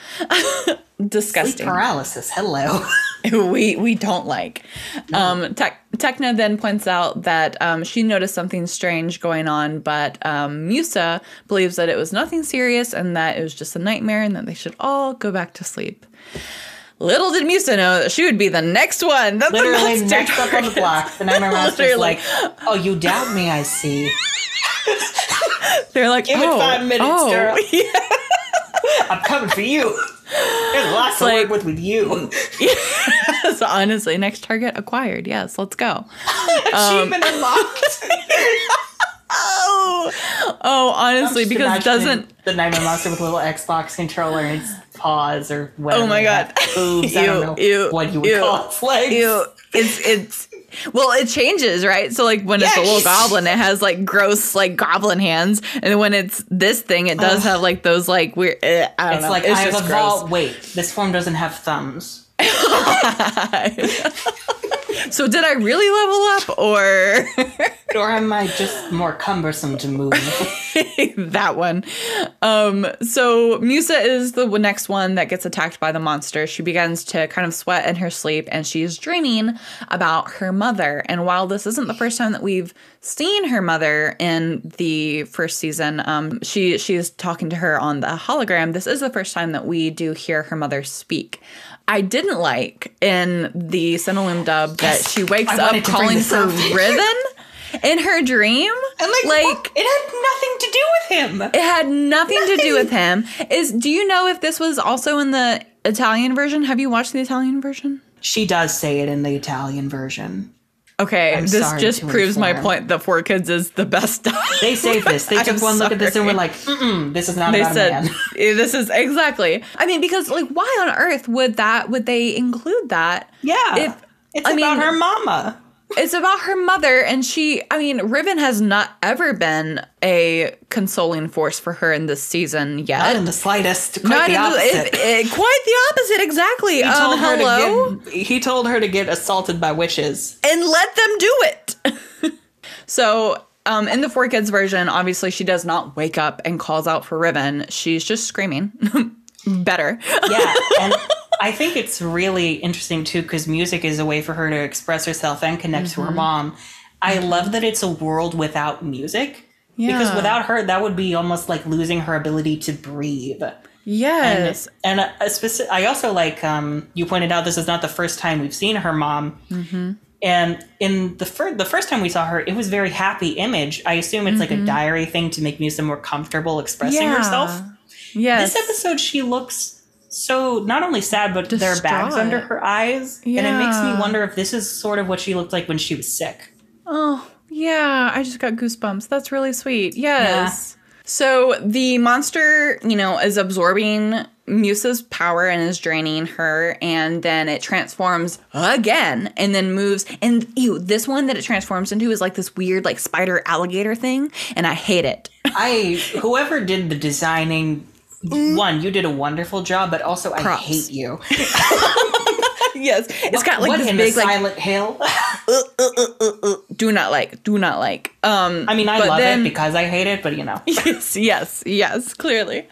Disgusting. Sleep paralysis, hello. we don't like. No. Tekna then points out that she noticed something strange going on, but Musa believes that it was nothing serious and that it was just a nightmare and that they should all go back to sleep. Little did Musa know that she would be the next one. That's literally next up on the block. The nightmare monster's like, oh, you doubt me, I see. They're like, give it 5 minutes, girl. Yeah. I'm coming for you. There's lots to work with you. Yes, honestly, next target acquired. Yes, let's go. Achievement unlocked. Honestly, because doesn't the nightmare monster with a little Xbox controller in its paws or whatever? Oh my God! Boobs. I don't know what you would call its legs. It's well, it changes, right? So like when it's a little goblin, it has like gross like goblin hands, and when it's this thing, it does have like those like weird. I don't know. Like it's I just have gross. Wait, this form doesn't have thumbs. So did I really level up, or am I just more cumbersome to move? That one. So Musa is the next one that gets attacked by the monster. She begins to kind of sweat in her sleep, and she's dreaming about her mother. And while this isn't the first time that we've seen her mother in the first season, she's talking to her on the hologram. This is the first time that we do hear her mother speak. I didn't like in the Cinelume dub that she wakes up calling for Riven in her dream. And like it had nothing to do with him. It had nothing to do with him. Do you know if this was also in the Italian version? Have you watched the Italian version? She does say it in the Italian version. Okay, this just proves my point that 4Kids is the best dub. They saved this. They took one look at this and were like, this is not about a man. This is exactly. I mean, because like, why on earth would they include that? Yeah, it's about her mama. It's about her mother, and Riven has not ever been a consoling force for her in this season yet. Not in the slightest. Quite the opposite. Quite the opposite, exactly. He told her to get assaulted by witches. And let them do it. So, in the 4Kids version, obviously she does not wake up and calls out for Riven. She's just screaming. Better. Yeah, and I think it's really interesting, too, because music is a way for her to express herself and connect to her mom. I love that it's a world without music. Yeah. Because without her, that would be almost like losing her ability to breathe. Yes. And I also like, you pointed out, this is not the first time we've seen her mom. Mm-hmm. And in the first time we saw her, it was very happy image. I assume it's like a diary thing to make Musa more comfortable expressing herself. Yes. This episode, she looks so not only sad, but distraught. there are bags under her eyes. Yeah. And it makes me wonder if this is sort of what she looked like when she was sick. Oh, yeah. I just got goosebumps. That's really sweet. Yes. Yeah. So the monster, is absorbing Musa's power and is draining her. And then it transforms again and then moves. And this one that it transforms into is like this weird like spider alligator thing. And I hate it. Whoever did the designing... One, you did a wonderful job, but also Props. I hate you. Yes, it's got like this big Silent Hill. Do not like. I love it because I hate it, but Yes, clearly.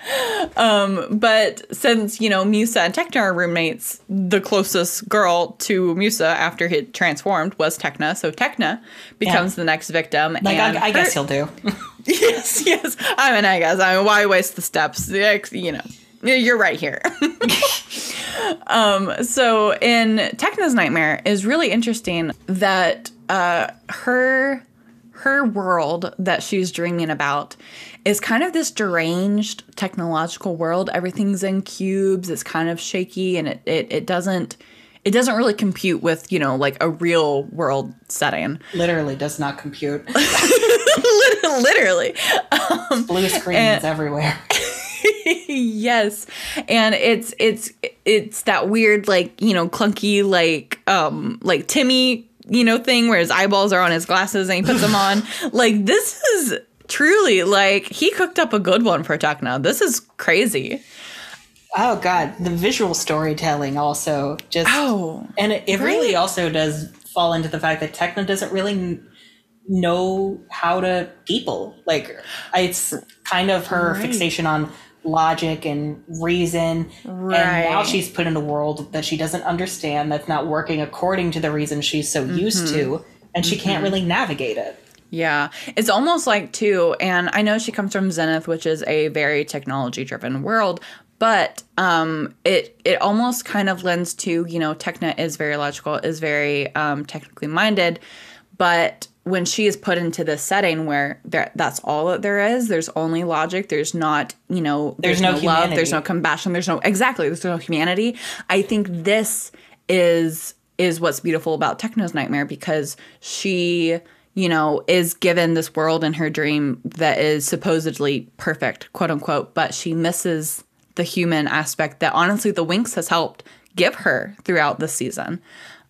But since Musa and Tekna are roommates, the closest girl to Musa after he transformed was Tekna, so Tekna becomes the next victim. Like I guess he'll do. Yes. I guess. Why waste the steps? You're right here. So in Tekna's nightmare is really interesting that her world that she's dreaming about is kind of this deranged technological world. Everything's in cubes. It's kind of shaky, and it doesn't really compute with like a real world setting. Literally does not compute. Literally. Blue screens everywhere. Yes. And it's that weird clunky like Timmy thing where his eyeballs are on his glasses and he puts them on. Like, this is truly he cooked up a good one for Tekna. This is crazy. Oh God, the visual storytelling also and it really also does fall into the fact that Tekna doesn't really know how to people. Like, it's kind of her fixation on logic and reason, and now she's put in a world that she doesn't understand, that's not working according to the reason she's so used to, and she can't really navigate it. Yeah, it's almost like too, and I know she comes from Zenith, which is a very technology driven world, but it almost kind of lends to, Tekna is very logical, is very technically minded, but when she is put into this setting where that's all that there is, there's only logic, there's not, there's no love, there's no compassion, there's no humanity. I think this is what's beautiful about Tekna's nightmare, because she, is given this world in her dream that is supposedly perfect, quote unquote, but she misses the human aspect that honestly the Winx has helped give her throughout this season.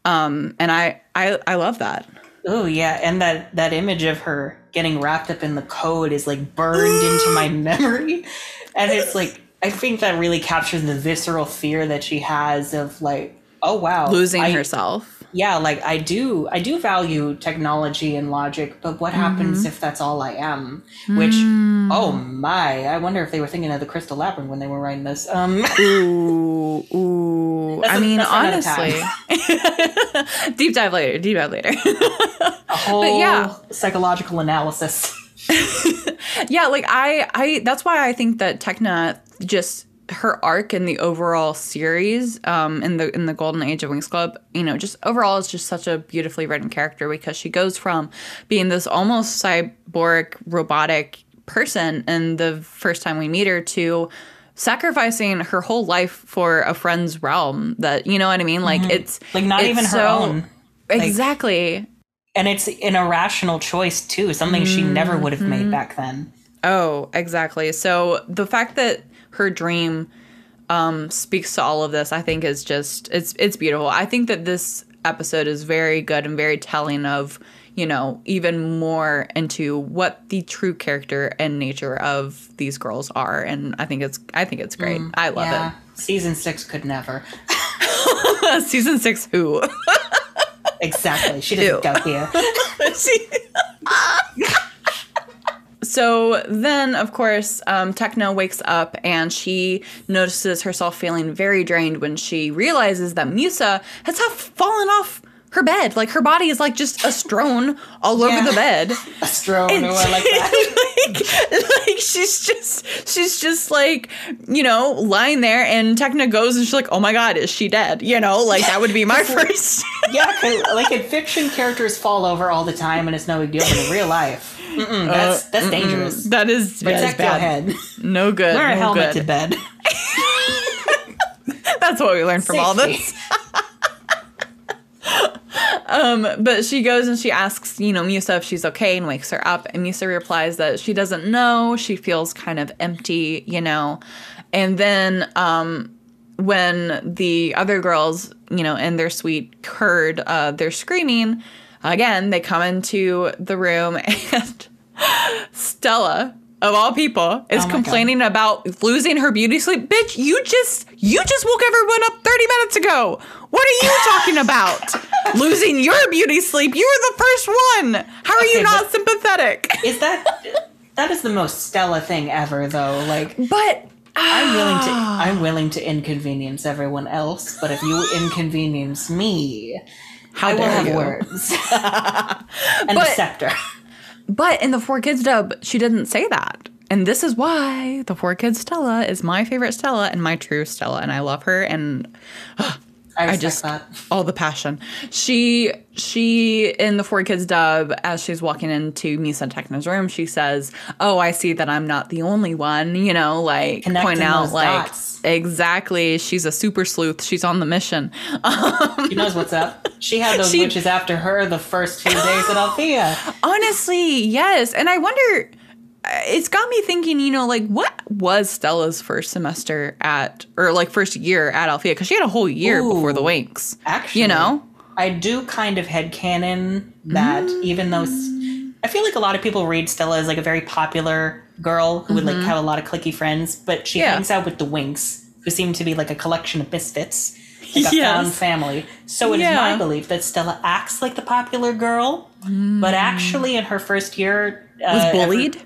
And I love that. Oh, yeah. And that image of her getting wrapped up in the code is burned into my memory. And it's I think that really captures the visceral fear that she has of oh, wow. Losing herself. Yeah. I do value technology and logic, but what happens if that's all I am? Which, oh my, I wonder if they were thinking of the Crystal Labyrinth when they were writing this. Ooh. Honestly. Deep dive later. A whole psychological analysis. Yeah, I that's why I think that Tekna, just her arc in the overall series, in the Golden Age of Winx Club, just overall is just such a beautifully written character, because she goes from being this almost cyborg robotic person in the first time we meet her to sacrificing her whole life for a friend's realm, that, you know what I mean? It's not even her own. Exactly. And it's an irrational choice too, something she never would have made back then. Oh, exactly. So the fact that her dream speaks to all of this, I think is just, it's beautiful. I think that this episode is very good and very telling of, you know, even more into what the true character and nature of these girls are. And I think it's great. I love it. Season 6 could never. Season 6 who? Exactly. She doesn't go here. So then, of course, Techno wakes up and she notices herself feeling very drained when she realizes that Musa has fallen off her bed. Like, her body is like just a strone all over the bed. A strone, I like that. like she's just like, you know, lying there, and Techna goes and she's like, oh my God, is she dead? You know, like that would be my first. Like in fiction, characters fall over all the time and it's no big deal, but in real life, that's dangerous. That is protect your head. No good. Wear a helmet to bed. That's what we learned from all this. But she goes and she asks, you know, Musa if she's okay and wakes her up. And Musa replies that she doesn't know. She feels kind of empty, you know. And then when the other girls, you know, in their suite heard their screaming, again, they come into the room and Stella, of all people, is complaining about losing her beauty sleep. Bitch, you just woke everyone up 30 minutes ago. What are you talking about? Losing your beauty sleep? You were the first one. How are you not sympathetic? Is that is the most Stella thing ever, though? Like, but I'm willing to inconvenience everyone else, but if you inconvenience me, I will have words and a scepter. But in the 4Kids dub, she didn't say that. And this is why the 4Kids Stella is my favorite Stella and my true Stella. And I love her. And I just that. All the passion. She in the 4Kids dub, as she's walking into Misa and Techna's room, she says, oh, I see that I'm not the only one, you know, like point out like dots. Exactly. She's a super sleuth. She's on the mission. She knows what's up. She had those witches after her the first few days at Althea. Honestly, yes. And I wonder, it's got me thinking, you know, like, what was Stella's first semester first year at Althea? Because she had a whole year before the Winx. Actually, you know? I do kind of headcanon that even though I feel like a lot of people read Stella as like a very popular girl who would like have a lot of cliquey friends, but she hangs out with the Winx, who seem to be like a collection of misfits. Like a found family. So it is my belief that Stella acts like the popular girl, but actually in her first year was bullied.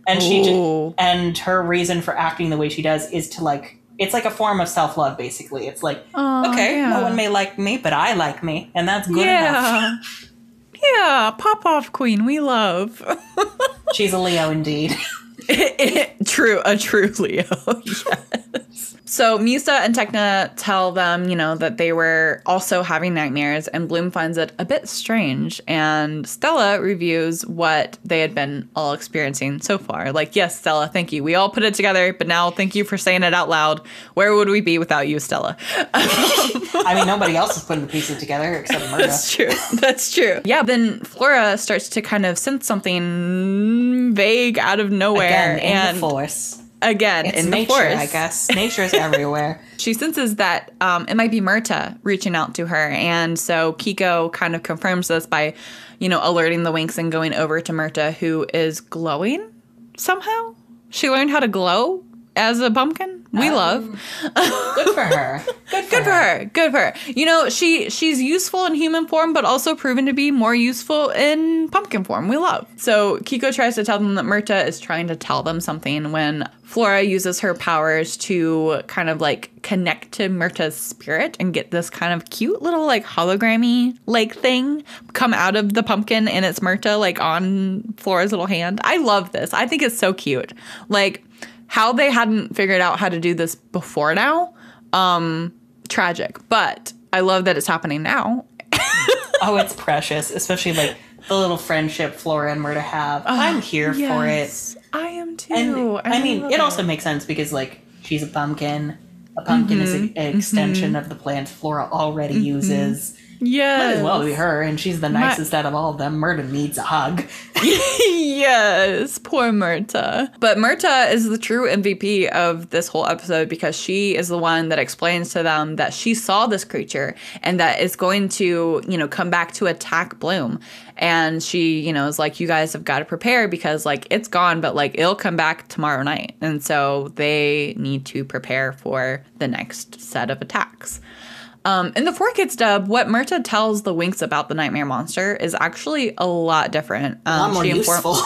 And and her reason for acting the way she does is to like, it's like a form of self-love, basically. It's like, no one may like me, but I like me, and that's good enough. Yeah, pop off queen, we love. She's a Leo indeed. A true Leo, yes. So Musa and Techna tell them, you know, that they were also having nightmares, and Bloom finds it a bit strange. And Stella reviews what they had been all experiencing so far. Like, yes, Stella, thank you. We all put it together, but now thank you for saying it out loud. Where would we be without you, Stella? I mean, nobody else is putting the pieces together except Murda. That's true. Yeah, then Flora starts to kind of sense something vague out of nowhere. Again, in the Force. Again, it's in the nature, Force. I guess. Nature is everywhere. She senses that it might be Murta reaching out to her. And so Kiko kind of confirms this by, you know, alerting the Winx and going over to Murta, who is glowing somehow. She learned how to glow as a pumpkin. We love. Good for her. Good for her. Good for her. You know, she's useful in human form, but also proven to be more useful in pumpkin form. We love. So Kiko tries to tell them that Murta is trying to tell them something when Flora uses her powers to kind of like connect to Murta's spirit and get this kind of cute little like hologrammy like thing come out of the pumpkin, and it's Murta like on Flora's little hand. I love this. I think it's so cute. Like, how they hadn't figured out how to do this before now, tragic. But I love that it's happening now. Oh, it's precious, especially like the little friendship Flora and Murta have. I'm here for it. I am too. And I mean, it also makes sense because like she's a pumpkin. A pumpkin is an extension of the plant Flora already uses. Yes. Might as well be her, and she's the nicest out of all of them. Myrta needs a hug. Yes, poor Myrta. But Myrta is the true MVP of this whole episode because she is the one that explains to them that she saw this creature and that it's going to, come back to attack Bloom. And she, is like, you guys have got to prepare because, like, it's gone, but, like, it'll come back tomorrow night. And so they need to prepare for the next set of attacks. In the 4Kids dub, what Myrta tells the Winx about the nightmare monster is actually a lot different. A lot more useful.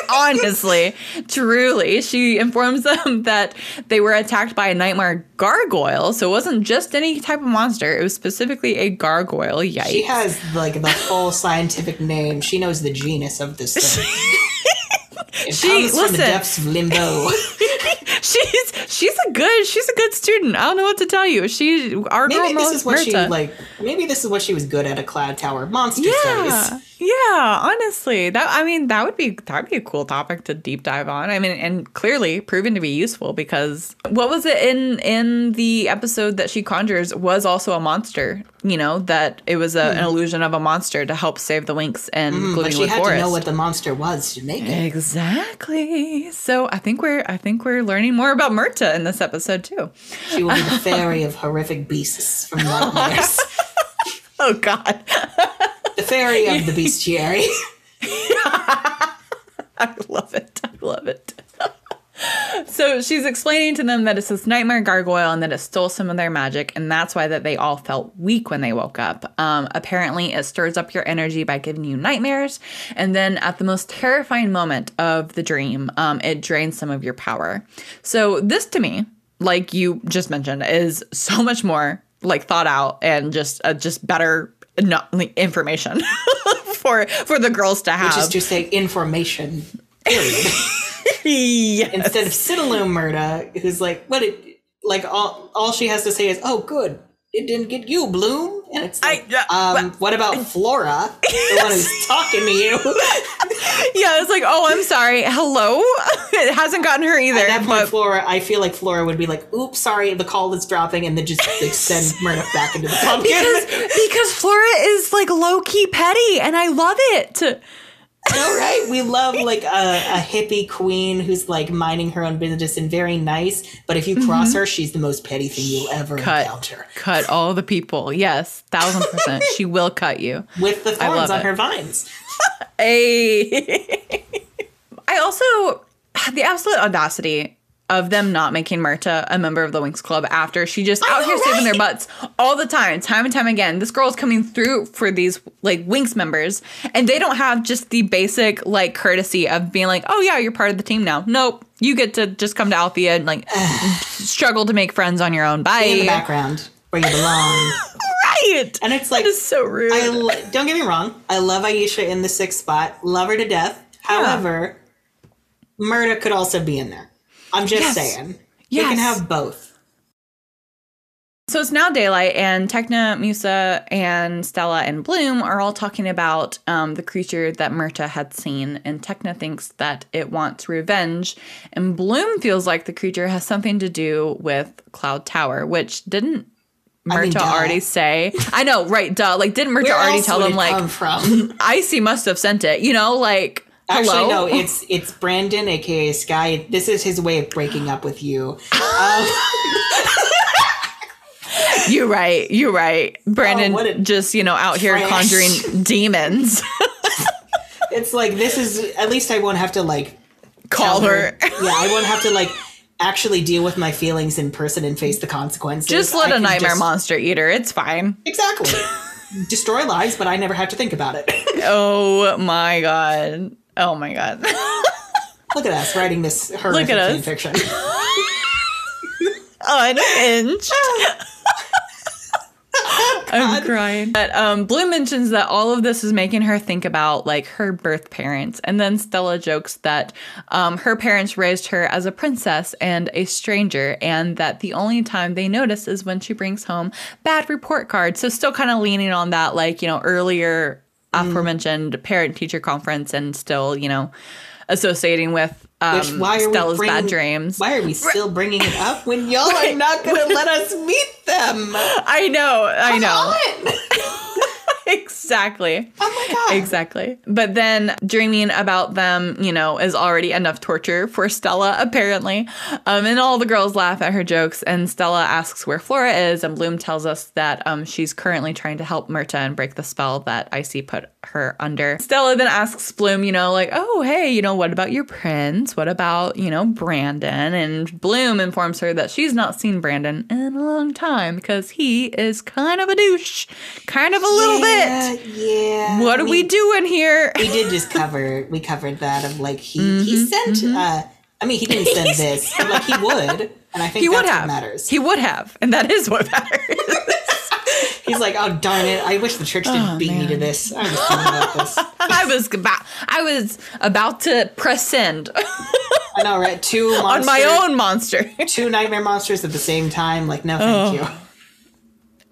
Honestly, truly. She informs them that they were attacked by a nightmare gargoyle. So it wasn't just any type of monster. It was specifically a gargoyle. Yikes. She has, like, the full scientific name. She knows the genus of this thing. It comes from the depths of limbo. She's a good student. I don't know what to tell you. Maybe this is what she was good at Cloud Tower monster studies. Yeah, honestly, that would be a cool topic to deep dive on. I mean, and clearly proven to be useful because what was it in the episode that she conjures was also a monster. That it was an illusion of a monster to help save the Winx and Gloomingwood Forest. But she had to know what the monster was to make it. Exactly. So I think we're learning more about Myrta in this episode too. She will be the fairy of horrific beasts from nightmares. Oh God. The fairy of the bestiary. I love it. So she's explaining to them that it's this nightmare gargoyle and that it stole some of their magic, and that's why that they all felt weak when they woke up. Apparently, it stirs up your energy by giving you nightmares, and then at the most terrifying moment of the dream, it drains some of your power. So this, to me, like you just mentioned, is so much more like thought out and just better information for the girls to have. Which is to say information, period. Yes. Instead of Cinelume Myrta, who's like, all she has to say is, oh, good, it didn't get you, Bloom. And it's like, what about Flora, the one who's talking to you? Yeah, it's like, oh, I'm sorry. Hello? It hasn't gotten her either. At that point, I feel like Flora would be like, oops, sorry, the call is dropping, and then just like, send Myrta back into the pumpkin. Because Flora is like low-key petty, and I love it. All right, we love like a hippie queen who's like minding her own business and very nice. But if you cross her, she's the most petty thing you'll ever encounter. Cut all the people. Yes, 1,000%. She will cut you with the thorns on her vines. I also had the absolute audacity of them not making Myrta a member of the Winx Club after she just out here saving their butts all the time and time again. This girl is coming through for these like Winx members, and they don't have just the basic like courtesy of being like, oh yeah, you're part of the team now. Nope, you get to just come to Althea and like struggle to make friends on your own. Bye. Stay in the background where you belong. Right. And it's like, that is so rude. Don't get me wrong. I love Aisha in the 6th spot. Love her to death. Yeah. However, Myrta could also be in there. I'm just saying. You can have both. So it's now daylight, and Techna, Musa, and Stella, and Bloom are all talking about the creature that Myrta had seen, and Techna thinks that it wants revenge, and Bloom feels like the creature has something to do with Cloud Tower, which didn't Myrta already say? I know, right, duh. Like, didn't Myrta already tell them, like, Icy must have sent it, like... Actually, no, it's Brandon, a.k.a. Sky. This is his way of breaking up with you. You're right. Brandon just, out here conjuring demons. It's like, this is, at least I won't have to, like... Call her. Yeah, I won't have to, like, actually deal with my feelings in person and face the consequences. Just let a nightmare monster eat her. It's fine. Exactly. Destroy lives, but I never have to think about it. Oh, my God. Look at us writing this horrific fan fiction. Unhinged. I'm crying. But Bloom mentions that all of this is making her think about like her birth parents, and then Stella jokes that her parents raised her as a princess and a stranger, and that the only time they notice is when she brings home bad report cards. So still kind of leaning on that, like, earlier aforementioned parent-teacher conference, and still, associating with Stella's bad dreams. Why are we still bringing it up when y'all are not going to let us meet them? I know. Come on. Exactly. Oh my God. Exactly. But then dreaming about them, is already enough torture for Stella, apparently. And all the girls laugh at her jokes. And Stella asks where Flora is. And Bloom tells us that she's currently trying to help Myrta and break the spell that Icy put her under. Stella then asks Bloom, oh, hey, what about your prince? What about, Brandon? And Bloom informs her that she's not seen Brandon in a long time because he is kind of a douche. Kind of a little bit. Yeah. What are we doing here? We did just covered that of he sent he didn't send this, but he would, and I think that's what matters. He would have, and that is what matters. He's like, oh darn it! I wish the church didn't beat me to this. I was thinking about this. I was about to press send. I know, right? Two monsters on my own monster. Two nightmare monsters at the same time. Like, no, thank you.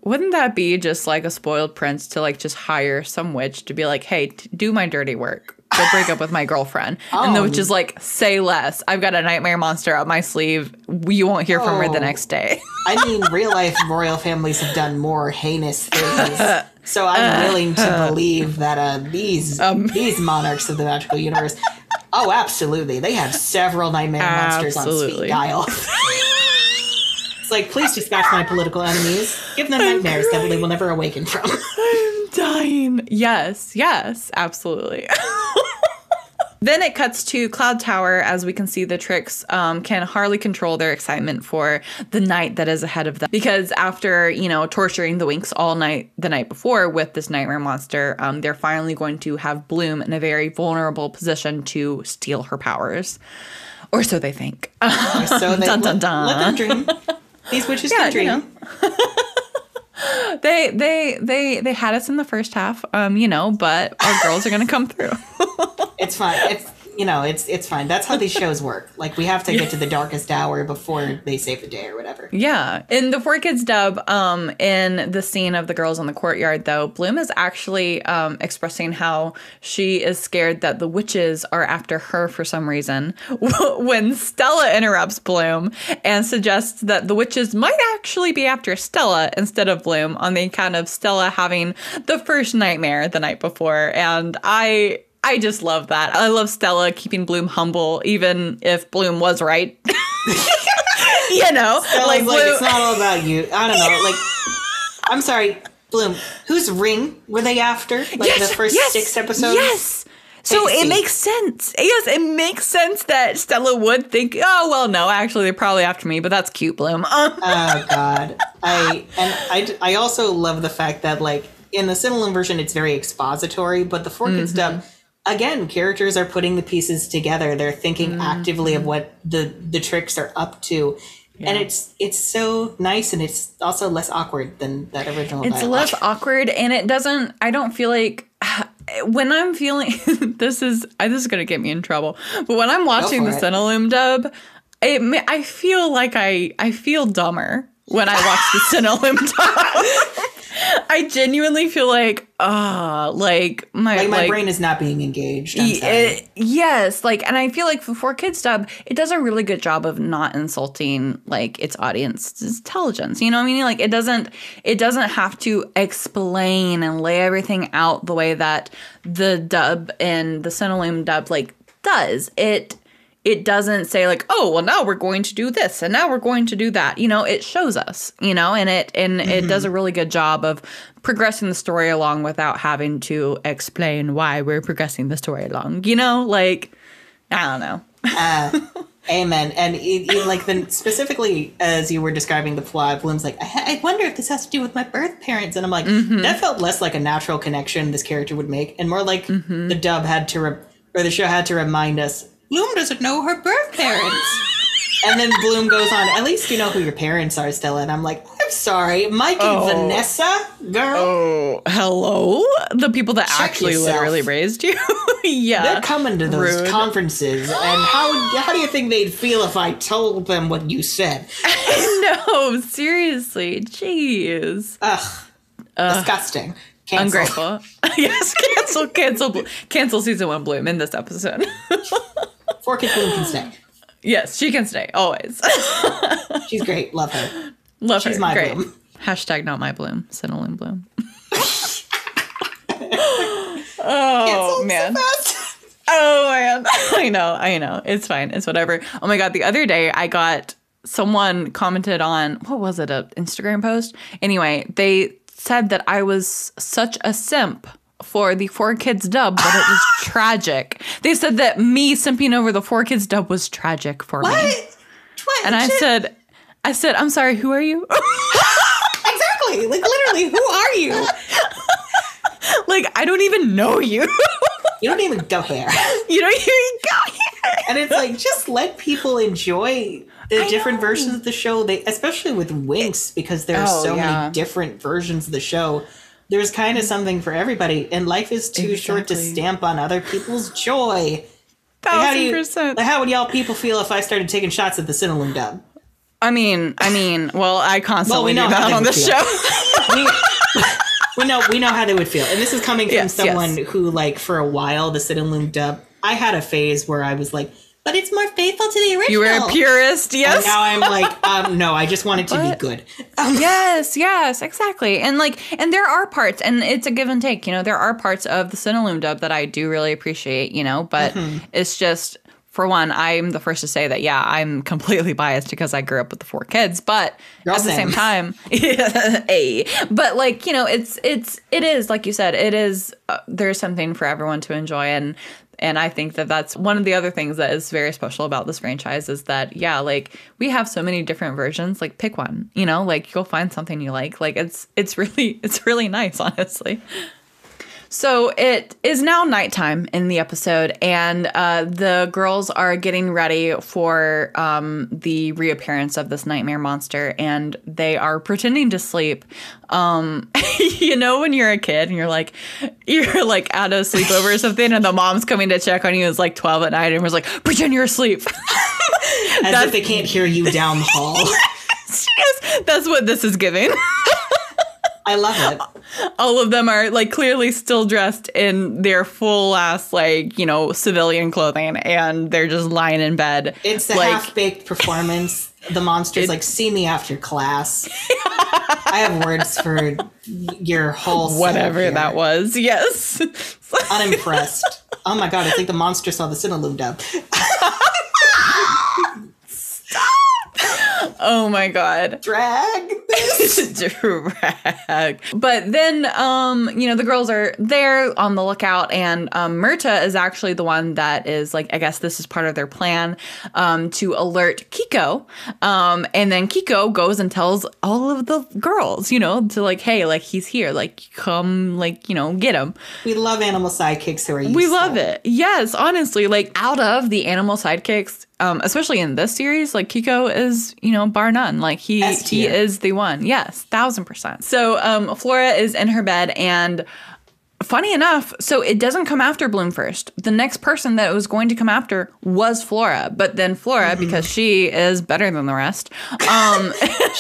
Wouldn't that be just like a spoiled prince to just hire some witch to be like, hey, do my dirty work. Go break up with my girlfriend. And the witch is like, say less. I've got a nightmare monster up my sleeve. You won't hear from her the next day. I mean, real life royal families have done more heinous things. So I'm willing to believe that these monarchs of the magical universe, absolutely. They have several nightmare monsters on speed dial. Like, please dispatch my political enemies. Give them nightmares that they will never awaken from. I'm dying. Yes, absolutely. Then it cuts to Cloud Tower as we can see the Tricks can hardly control their excitement for the night that is ahead of them. Because after, torturing the Winx all night the night before with this nightmare monster, they're finally going to have Bloom in a very vulnerable position to steal her powers. Or so they think. Or so they dun, dun, dun. Let them dream. These witches can dream. They had us in the first half, but our girls are going to come through. It's fine. It's fine. That's how these shows work. Like, we have to get to the darkest hour before they save the day or whatever. Yeah. In the 4Kids dub, in the scene of the girls in the courtyard, though, Bloom is actually expressing how she is scared that the witches are after her for some reason. When Stella interrupts Bloom and suggests that the witches might actually be after Stella instead of Bloom on the account of Stella having the first nightmare the night before. And I just love that. I love Stella keeping Bloom humble, even if Bloom was right. Stella's like, it's not all about you. I don't know. Like, I'm sorry, Bloom, whose ring were they after? Like, the first 6 episodes? Yes. So it makes sense. Yes, it makes sense that Stella would think, oh, well, no, actually, they're probably after me, but that's cute, Bloom. Oh, God. I also love the fact that, like, in the Cinelume version, it's very expository, but the 4Kids dub, again, characters are putting the pieces together. They're thinking actively of what the Tricks are up to. Yeah. And it's so nice, and it's also less awkward than that original dialogue. It's less awkward, and it doesn't, I don't feel like, when I'm feeling, this is going to get me in trouble, but when I'm watching the Cinelume dub, I feel like I feel dumber when I watch the Cinelume dub. I genuinely feel like, my brain is not being engaged. Yes, and I feel like for Kids dub, it does a really good job of not insulting its audience's intelligence. You know what I mean? Like, it doesn't have to explain and lay everything out the way that the dub and the Cinelume dub does. It doesn't say oh, well, now we're going to do this and now we're going to do that. It shows us, and it does a really good job of progressing the story along without having to explain why we're progressing the story along. I don't know. Amen. And then specifically as you were describing the plot, Bloom's like, I wonder if this has to do with my birth parents. And I'm like, that felt less like a natural connection this character would make, and more like the dub had to, or the show had to remind us, Bloom doesn't know her birth parents. And then Bloom goes on, at least you know who your parents are, Stella. And I'm like, I'm sorry, Mike and Vanessa, girl. Oh, hello? The people that actually literally raised you? Yeah. They're coming to those conferences. And how do you think they'd feel if I told them what you said? No, seriously. Jeez. Ugh. Disgusting. Cancel. Ungrateful. Yes, cancel season 1 Bloom in this episode. Four Kids Bloom can stay. Yes, she can stay, always. She's great. Love her. Love her. She's my great. Bloom. Hashtag not my Bloom. Cinelume Bloom. Oh, man. Oh, man. I know. It's fine. It's whatever. Oh, my God. The other day, I got someone commented on, what was it, an Instagram post? Anyway, they said that I was such a simp for the Four Kids dub that it was tragic. They said that me simping over the Four Kids dub was tragic for me. What? And I said, I'm sorry, who are you? Exactly. Like, literally, who are you? Like, I don't even know you. You don't even go here. You don't even go here. And it's like, just let people enjoy the different versions of the show. They, especially with Winx, because there are so many different versions of the show. There's kind of something for everybody. And life is too short to stamp on other people's joy. 1000%. Like, how would y'all people feel if I started taking shots at the Cinelume dub? I mean, well, I constantly do that on the show. We know how they would feel. And this is coming from someone who, like, for a while, the Cinelume dub, I had a phase where I was like, but it's more faithful to the original. You were a purist, yes. And now I'm like, no, I just want it to be good. Yes, exactly. And there are parts, and it's a give and take, there are parts of the Cinelume dub that I do really appreciate, but it's just, for one, I'm the first to say that, I'm completely biased because I grew up with the four kids, but at the same time, but it is, like you said, it is, there's something for everyone to enjoy. And I think that that's one of the other things that is very special about this franchise is that, we have so many different versions. Like, pick one, you'll find something you like. Like, it's really nice, honestly. So it is now nighttime in the episode, and the girls are getting ready for the reappearance of this nightmare monster, and they are pretending to sleep. When you're a kid and you're like at a sleepover or something, and the mom's coming to check on you, it's like 12 at night, and was like, pretend you're asleep. As if they can't hear you down the hall. Yes, that's what this is giving. I love it. All of them are clearly still dressed in their full ass civilian clothing, and they're just lying in bed. It's a half-baked performance. The monster's see me after class. I have words for your whole whatever that was. Yes. Unimpressed. Oh my God, it's like the monster saw the Cinelume dub. Oh my God. Drag this. Drag. But then, the girls are there on the lookout, and Myrta is actually the one that is I guess this is part of their plan to alert Kiko. And then Kiko goes and tells all of the girls, to hey, he's here, come, get him. We love animal sidekicks who are useful. We love it. Yes, honestly, out of the animal sidekicks, especially in this series, Kiko is, bar none. He is the one. Yes, 1000%. So Flora is in her bed, and funny enough, so it doesn't come after Bloom first. The next person that it was going to come after was Flora, but then Flora, because she is better than the rest.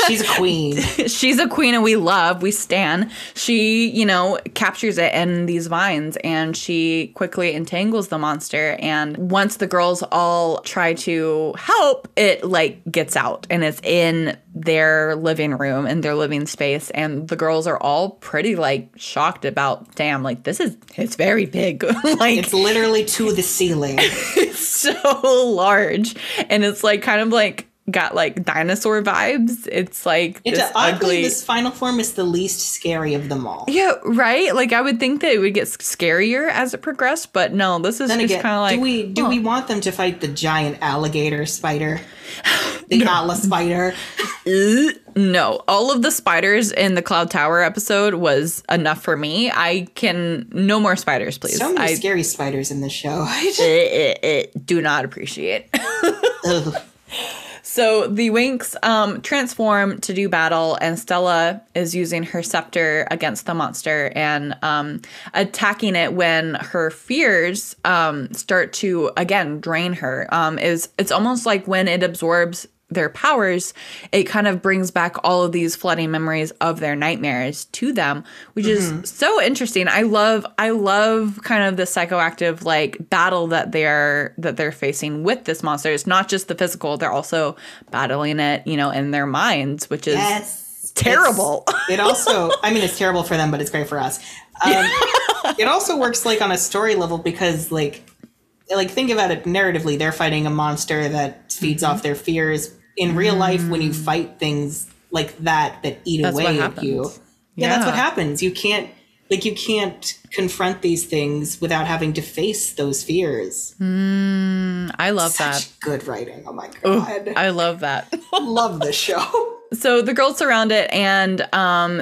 She's a queen. She's a queen, and we stan. She, captures it in these vines, and she quickly entangles the monster. And once the girls all try to help, it gets out, and it's in their living room, in their living space, and the girls are all pretty shocked about, damn, it's very big. It's literally to the ceiling. It's so large, and it's kind of got dinosaur vibes. It's this ugly. This final form is the least scary of them all. Yeah, right. I would think that it would get scarier as it progressed, but no, this is just kind of do we want them to fight the giant alligator spider, the Atlas spider? No, all of the spiders in the Cloud Tower episode was enough for me. No more spiders, please. So many scary spiders in this show. Do not appreciate. So the Winx transform to do battle, and Stella is using her scepter against the monster and attacking it when her fears start to, again, drain her. It's almost like when it absorbs their powers, it kind of brings back all of these flooding memories of their nightmares to them, which is so interesting. I love kind of the psychoactive like battle that they're facing with this monster. It's not just the physical; they're also battling it, in their minds, which is terrible. It's terrible for them, but it's great for us. It also works like on a story level because like think about it narratively. They're fighting a monster that feeds off their fears. In real life, when you fight things like that eat away at you, that's what happens. You can't confront these things without having to face those fears. I love that. Good writing. Oh my God. Ooh, I love that. Love the show. So the girls surround it, and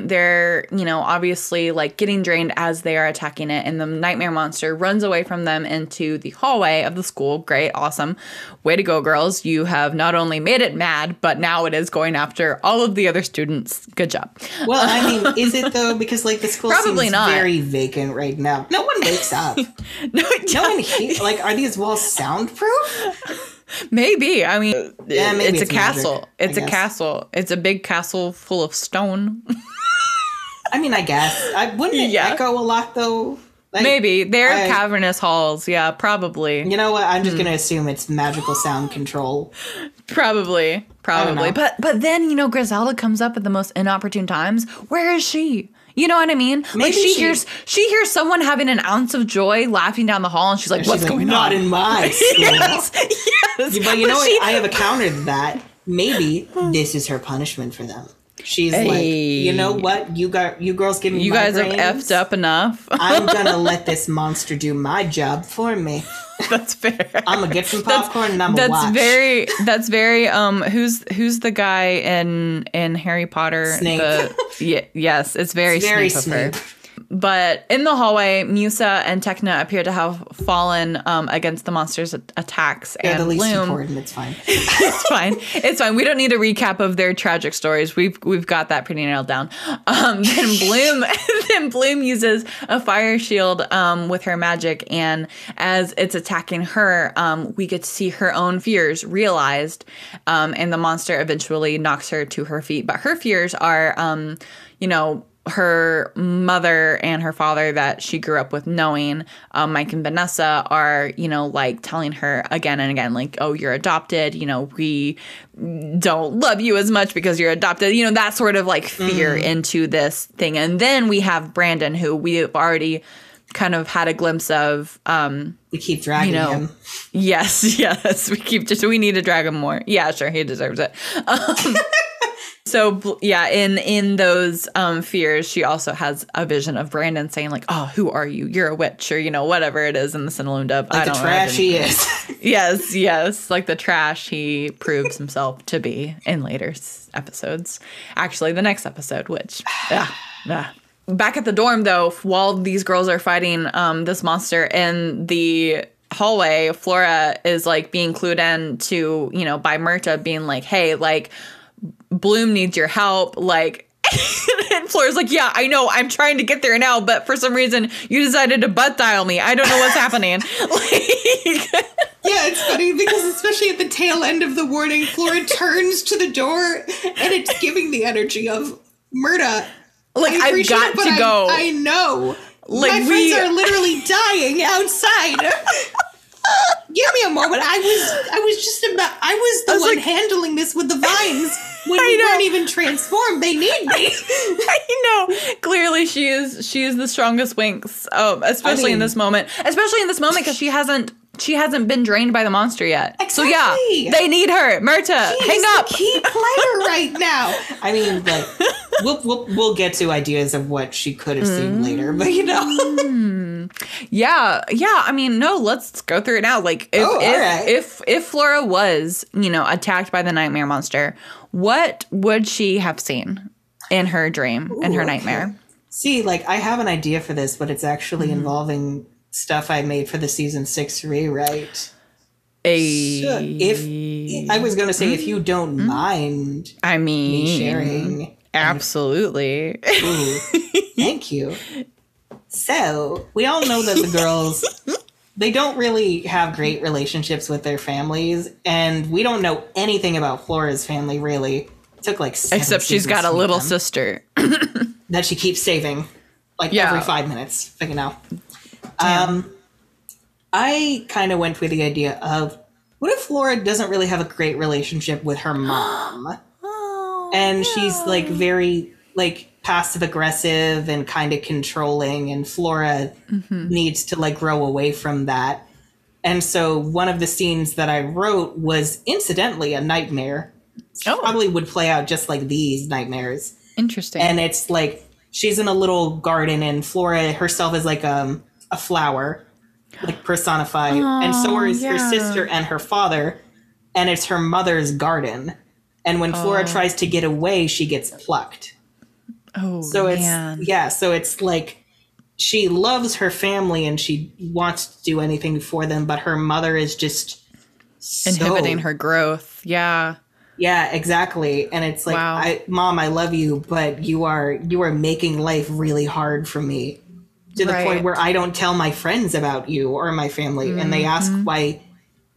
they're, obviously like getting drained as they are attacking it. And the nightmare monster runs away from them into the hallway of the school. Great. Awesome. Way to go, girls. You have not only made it mad, but now it is going after all of the other students. Good job. Well, I mean, is it though? Because like the school probably seems not very vacant right now. No one wakes up. no one are these walls soundproof? Maybe. I mean, maybe it's a castle. Magic, it's a castle. It's a big castle full of stone. I mean, I guess. Wouldn't it echo a lot, though? Like, maybe. They're cavernous halls. Yeah, probably. You know what? I'm just going to assume it's magical sound control. Probably. But then, Griselda comes up at the most inopportune times. Where is she? You know what I mean? Maybe like she hears someone having an ounce of joy laughing down the hall, and she's like, "What's going on?" Not in my school. yes. But you know what? I have a counter to that. Maybe this is her punishment for them. She's like, you know what? You girls give me you guys have effed up enough. I'm gonna let this monster do my job for me. That's fair. I'm gonna get some popcorn and I'm gonna watch. That's very who's the guy in Harry Potter? Snape. Yes, it's very Snape. But in the hallway, Musa and Tekna appear to have fallen against the monster's attacks. They're and the least Bloom, important. It's fine. It's fine. We don't need a recap of their tragic stories. We've got that pretty nailed down. Then Bloom uses a fire shield with her magic, and as it's attacking her, we get to see her own fears realized, and the monster eventually knocks her to her feet. But her fears are, her mother and her father that she grew up with knowing, Mike and Vanessa, are, like telling her again and again, like, oh, you're adopted, we don't love you as much because you're adopted, that sort of like fear into this thing. And then we have Brandon, who we've already kind of had a glimpse of. We keep dragging him. Yes. We need to drag him more. Yeah, sure. He deserves it. So, yeah, in those fears, she also has a vision of Brandon saying, like, oh, who are you? You're a witch, or, whatever it is in the Cinelume dub. Like the trash he is. Yes. Like the trash he proves himself to be in later episodes. Actually, the next episode, which, Back at the dorm, though, while these girls are fighting this monster in the hallway, Flora is, like, being clued in to, by Myrta being like, hey, like, Bloom needs your help, like, and Flora's like, yeah, I know, I'm trying to get there now, but for some reason you decided to butt dial me. I don't know what's happening. Yeah, it's funny because especially at the tail end of the warning, Flora turns to the door and it's giving the energy of Myrta. Like, I've got to go. I know. Like, my friends are literally dying outside. Give me a moment. I was the one handling this with the vines when we weren't even transformed. They need me. I know. Clearly, she is the strongest Winx, especially in this moment. Especially in this moment because she hasn't been drained by the monster yet. Exactly. So yeah, they need her. Myrta, hang up. The key player right now. I mean, like, we'll get to ideas of what she could have seen later, but Yeah. I mean, no, let's go through it now. Like, if Flora was, attacked by the nightmare monster, what would she have seen in her dream, in her nightmare? Okay. See, like, I have an idea for this, but it's actually involving stuff I made for the season 6 rewrite. If I was going to say, if you don't mind, me sharing, absolutely. Ooh, thank you. So we all know that the girls they don't really have great relationships with their families, and we don't know anything about Flora's family, really. It took like 7 Except she's got a little sister. That she keeps saving, like, every 5 minutes. Like, you know. I kind of went with the idea of, what if Flora doesn't really have a great relationship with her mom? And she's, like, very, like, passive-aggressive and kind of controlling, and Flora needs to, like, grow away from that. And so one of the scenes that I wrote was, incidentally, a nightmare. Probably would play out just like these nightmares. Interesting. And it's, like, she's in a little garden, and Flora herself is, like, a flower, like, personified. And so is her sister and her father, and it's her mother's garden. And when Flora tries to get away, she gets plucked. So it's like she loves her family and she wants to do anything for them, but her mother is just inhibiting her growth. Yeah, exactly. And it's like, Mom, I love you, but you are making life really hard for me, to the point where I don't tell my friends about you or my family, and they ask why.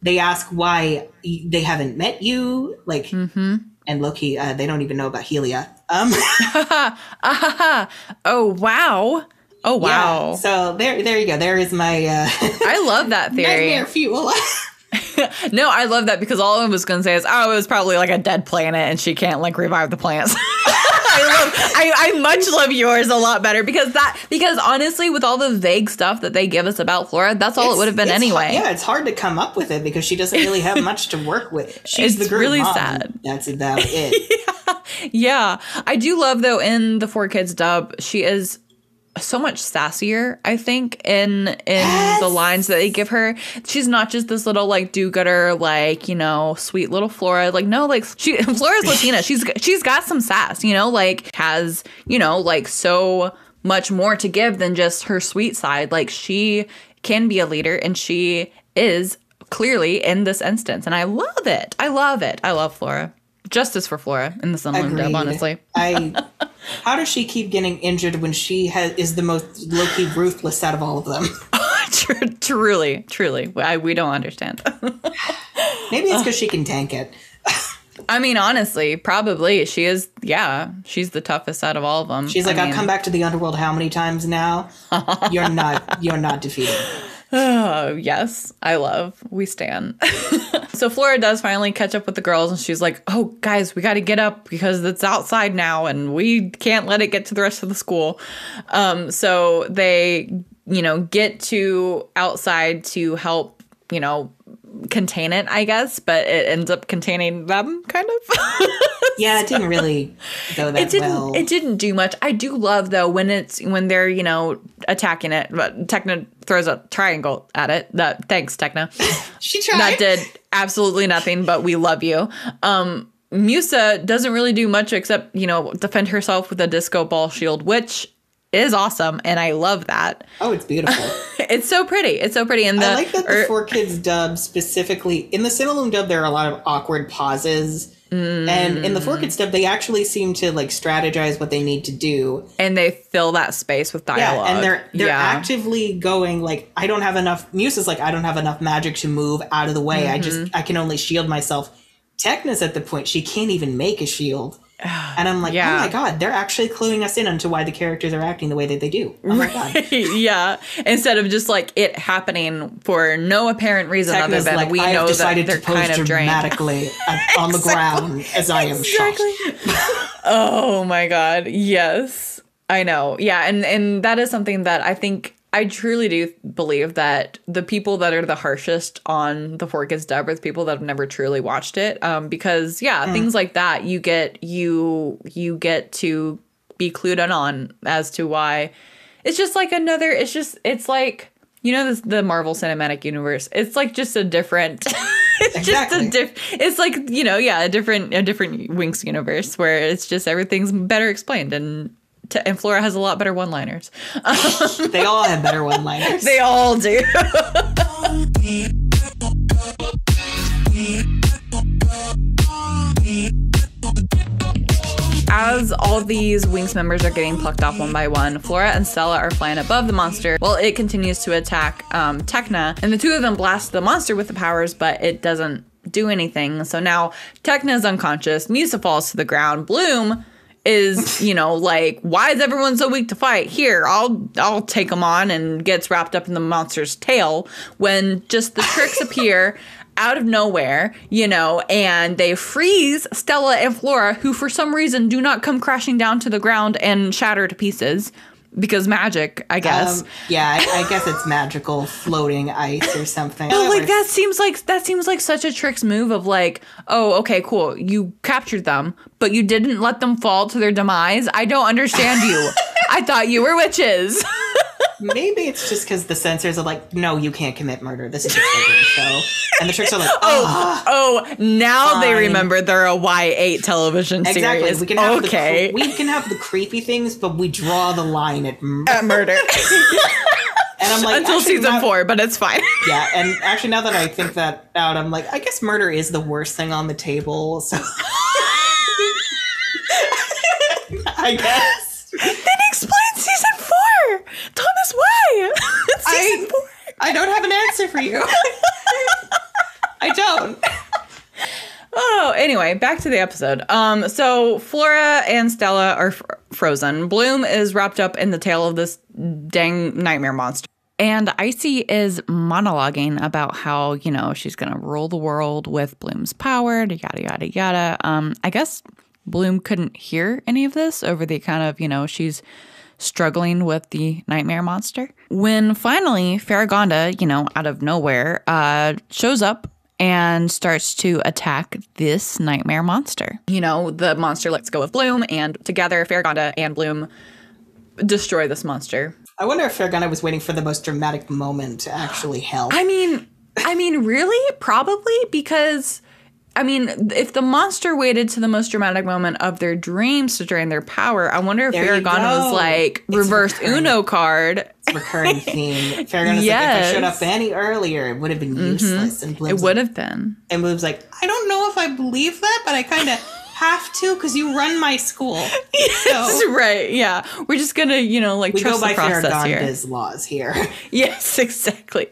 They ask why they haven't met you, like, and low-key, they don't even know about Helia. Oh wow! Yeah, so there you go. There is my. I love that theory. Nightmare fuel. No, I love that, because all I was going to say is, it was probably like a dead planet and she can't, like, revive the plants. I much love yours a lot better, because honestly, with all the vague stuff that they give us about Flora, that's all it would have been anyway. It's hard to come up with it because she doesn't really have much to work with. She's the good really mom. Sad. That's about it. Yeah. I do love, though, in the 4Kids dub, she is so much sassier, I think, in the lines that they give her. She's not just this little, like, do-gooder, like, you know, sweet little Flora. Like, no, like, Flora's Latina. She's got some sass, you know, like, has, you know, like, so much more to give than just her sweet side. Like, she can be a leader, and she is clearly in this instance, and I love it. I love Flora. Justice for Flora in the Cinelume dub, honestly. How does she keep getting injured when she is the most low-key ruthless out of all of them? Truly. We don't understand. Maybe it's because she can tank it. I mean, honestly, probably. She is, she's the toughest out of all of them. She's like, I've come back to the underworld how many times now? You're not defeated. Oh, yes. We stan. So Flora does finally catch up with the girls, and she's like, oh, guys, we got to get up because it's outside now and we can't let it get to the rest of the school. So they, you know, get to outside to help, you know, contain it, I guess, but it ends up containing them, kind of. Yeah, it didn't really go that well. It didn't do much. I do love, though, when they're, you know, attacking it, but Techna throws a triangle at it. Thanks, Techna. She tried. That did absolutely nothing, but we love you. Musa doesn't really do much except, you know, defend herself with a disco ball shield, which is awesome, and I love that. Oh, it's beautiful. It's so pretty. And I like that the 4Kids dub specifically. In the Cinelume dub, there are a lot of awkward pauses. And in the 4Kids dub, they actually seem to, like, strategize what they need to do. And they fill that space with dialogue. Yeah, and they're actively going, like, I don't have enough... Musa's like, I don't have enough magic to move out of the way. I can only shield myself. Techna's at the point, she can't even make a shield. And I'm like, oh my God, they're actually cluing us in onto why the characters are acting the way that they do. Oh my God. Yeah. Instead of just like it happening for no apparent reason other than like, we know that they're kind of dramatically on the ground as I am shot. Oh my God. Yes. I know. Yeah. And that is something that I think I truly do believe that the people that are the harshest on the 4Kids dub are the people that have never truly watched it. Because things like that you get to be clued in on as to why it's just like it's like, you know, the Marvel Cinematic Universe. It's like just a different it's like, you know, a different Winx universe where it's just everything's better explained, and Flora has a lot better one-liners. They all have better one-liners. They all do. as all these Winx members are getting plucked off one by one, Flora and Stella are flying above the monster while it continues to attack Tecna, and the two of them blast the monster with the powers, but it doesn't do anything. So now Tecna is unconscious, Musa falls to the ground, Bloom is, you know, like, why is everyone so weak to fight? Here, I'll take them on, and gets wrapped up in the monster's tail when just the tricks appear out of nowhere, you know, and they freeze Stella and Flora, who for some reason do not come crashing down to the ground and shatter to pieces. Because magic, I guess. I guess it's magical floating ice or something. But like that seems like such a Trix move of like, oh, okay, cool. You captured them, but you didn't let them fall to their demise. I don't understand you. I thought you were witches. Maybe it's just because the censors are like, no, you can't commit murder. This is a children's show. And the Trix are like, now fine. they remember they're a Y8 television series. Exactly. We can have the creepy things, but we draw the line at murder. And I'm like, until season 4, but it's fine. Yeah, and actually now that I think that out, I'm like, I guess murder is the worst thing on the table. So I guess. Then explain season 4! Thomas, why? It's season 4. I don't have an answer for you. I don't. Oh, anyway, back to the episode. So Flora and Stella are frozen. Bloom is wrapped up in the tail of this dang nightmare monster. And Icy is monologuing about how, you know, she's going to rule the world with Bloom's power, yada, yada, yada. I guess Bloom couldn't hear any of this over the kind of, you know, she's struggling with the nightmare monster. When finally Farragonda, you know, out of nowhere, shows up and starts to attack this nightmare monster. You know, the monster lets go of Bloom, and together Farragonda and Bloom destroy this monster. I wonder if Farragonda was waiting for the most dramatic moment to actually help. I mean, really? Probably, because I mean, if the monster waited to the most dramatic moment of their dreams to drain their power, I wonder if Farragonda was like, reverse Uno card. It's a recurring theme. Farragonda's like, if I showed up any earlier, it would have been useless. And Bloom's it would have been. And Bloom's like, I don't know if I believe that, but I kind of have to because you run my school. Yes, so, right, yeah. We're just going to, you know, like, trust the process here. We go by Farragonda's laws here. Yes, exactly.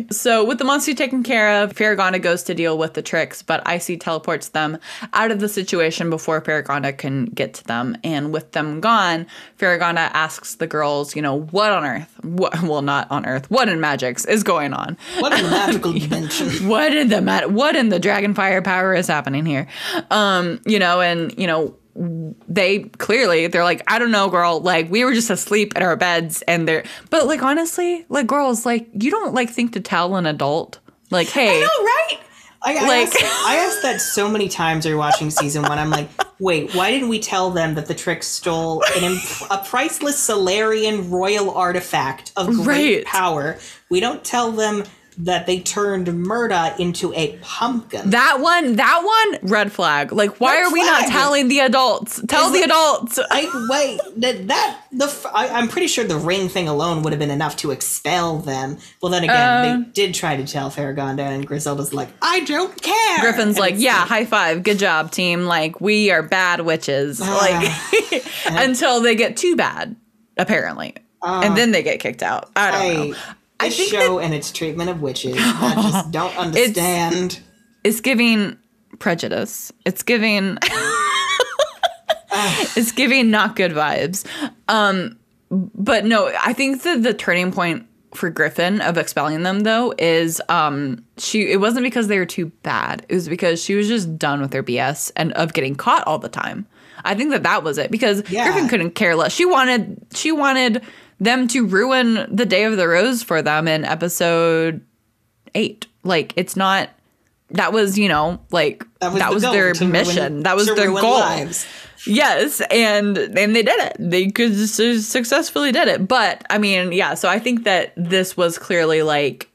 So with the monster taken care of, Farragonda goes to deal with the Trix, but Icy teleports them out of the situation before Farragonda can get to them. And with them gone, Farragonda asks the girls, you know, what on Earth? Not on Earth. What in Magix is going on? What in the magical dimension? What in the Dragonfire power is happening here? You know, and, you know, they're like, I don't know, girl, like, we were just asleep in our beds, and but like, honestly, like, girls, like, you don't like think to tell an adult, like, hey, I know, right? I asked that so many times you're watching season 1. I'm like, wait, why didn't we tell them that the Trix stole a priceless Solarian royal artifact of great power? We don't tell them that they turned Murda into a pumpkin. That one, red flag. Like, why are we not telling the adults? Tell the adults. I'm pretty sure the ring thing alone would have been enough to expel them. Well, then again, they did try to tell Farragonda, and Griselda's like, I don't care. Griffin's like, yeah, high five, good job, team. Like, we are bad witches. Like, until they get too bad, apparently, and then they get kicked out. I don't know. This show and its treatment of witches, I just don't understand. It's giving prejudice. It's giving it's giving not good vibes. But no, I think that the turning point for Griffin of expelling them, though, is it wasn't because they were too bad. It was because she was just done with their BS and of getting caught all the time. I think that was it, because Griffin couldn't care less. She wanted them to ruin the Day of the Rose for them in episode 8. Like, it's not, that was, you know, like, that was their mission. That was their goal. Lives. Yes, and they did it. They could successfully did it. But, I mean, yeah, so I think that this was clearly, like,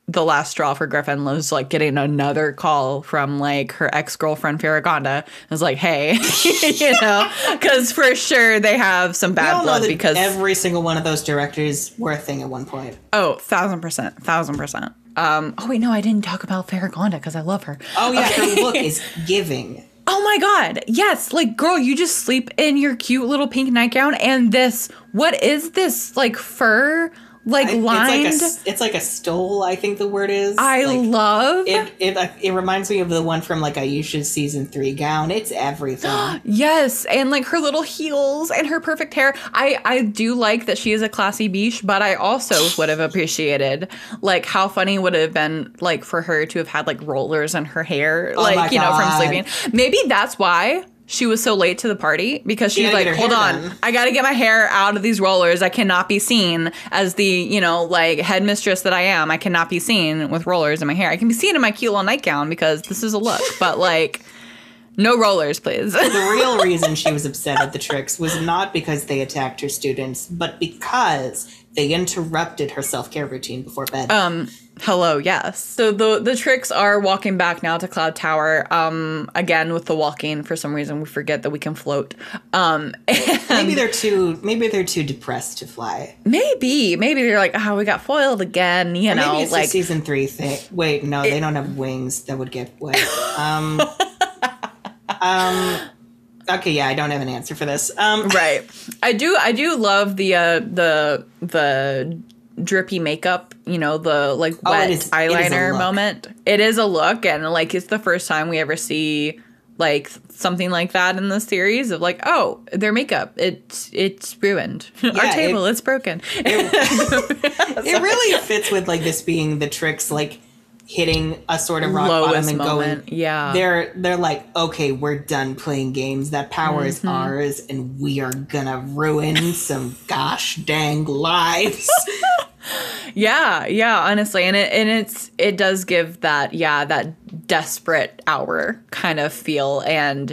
the last straw for Griffin was, like, getting another call from, like, her ex-girlfriend Farragonda. It was like, hey, you know, because for sure they have some bad blood, because every single one of those directors were a thing at one point. Oh, 1,000%. Oh, wait, no, I didn't talk about Farragonda because I love her. Oh, yeah, her look is giving. Oh my God. Yes. Like, girl, you just sleep in your cute little pink nightgown and this, what is this? Like fur? Like lined? It's like a stole, I think the word is. I like, love. It reminds me of the one from like Aisha's season 3 gown. It's everything. Yes. And like her little heels and her perfect hair. I do like that she is a classy biche, but I also would have appreciated like how funny would it have been like for her to have had like rollers in her hair. Like, you know, from sleeping. Maybe that's why she was so late to the party, because she's like, hold on, I got to get my hair out of these rollers. I cannot be seen as the, you know, like headmistress that I am. I cannot be seen with rollers in my hair. I can be seen in my cute little nightgown because this is a look, but like no rollers, please. The real reason she was upset at the Tricks was not because they attacked her students, but because they interrupted her self-care routine before bed. Hello, yes. So the Tricks are walking back now to Cloud Tower. Again, with the walking, for some reason we forget that we can float. Maybe they're too depressed to fly. Maybe they're like, oh, we got foiled again. You know, maybe it's like a season 3 thing. Wait, no, they don't have wings that would get wet. Okay, yeah, I don't have an answer for this. Right. I do love the drippy makeup, you know, the like wet eyeliner moment. It is a look, and like it's the first time we ever see like something like that in the series of like, oh, their makeup, it's ruined. Yeah, our table, it's broken. It really fits with like this being the Tricks like hitting a sort of rock bottom and moment. Going, yeah, they're like, okay, we're done playing games. That power is ours, and we are gonna ruin some gosh dang lives. yeah, honestly, and it does give that that desperate hour kind of feel, and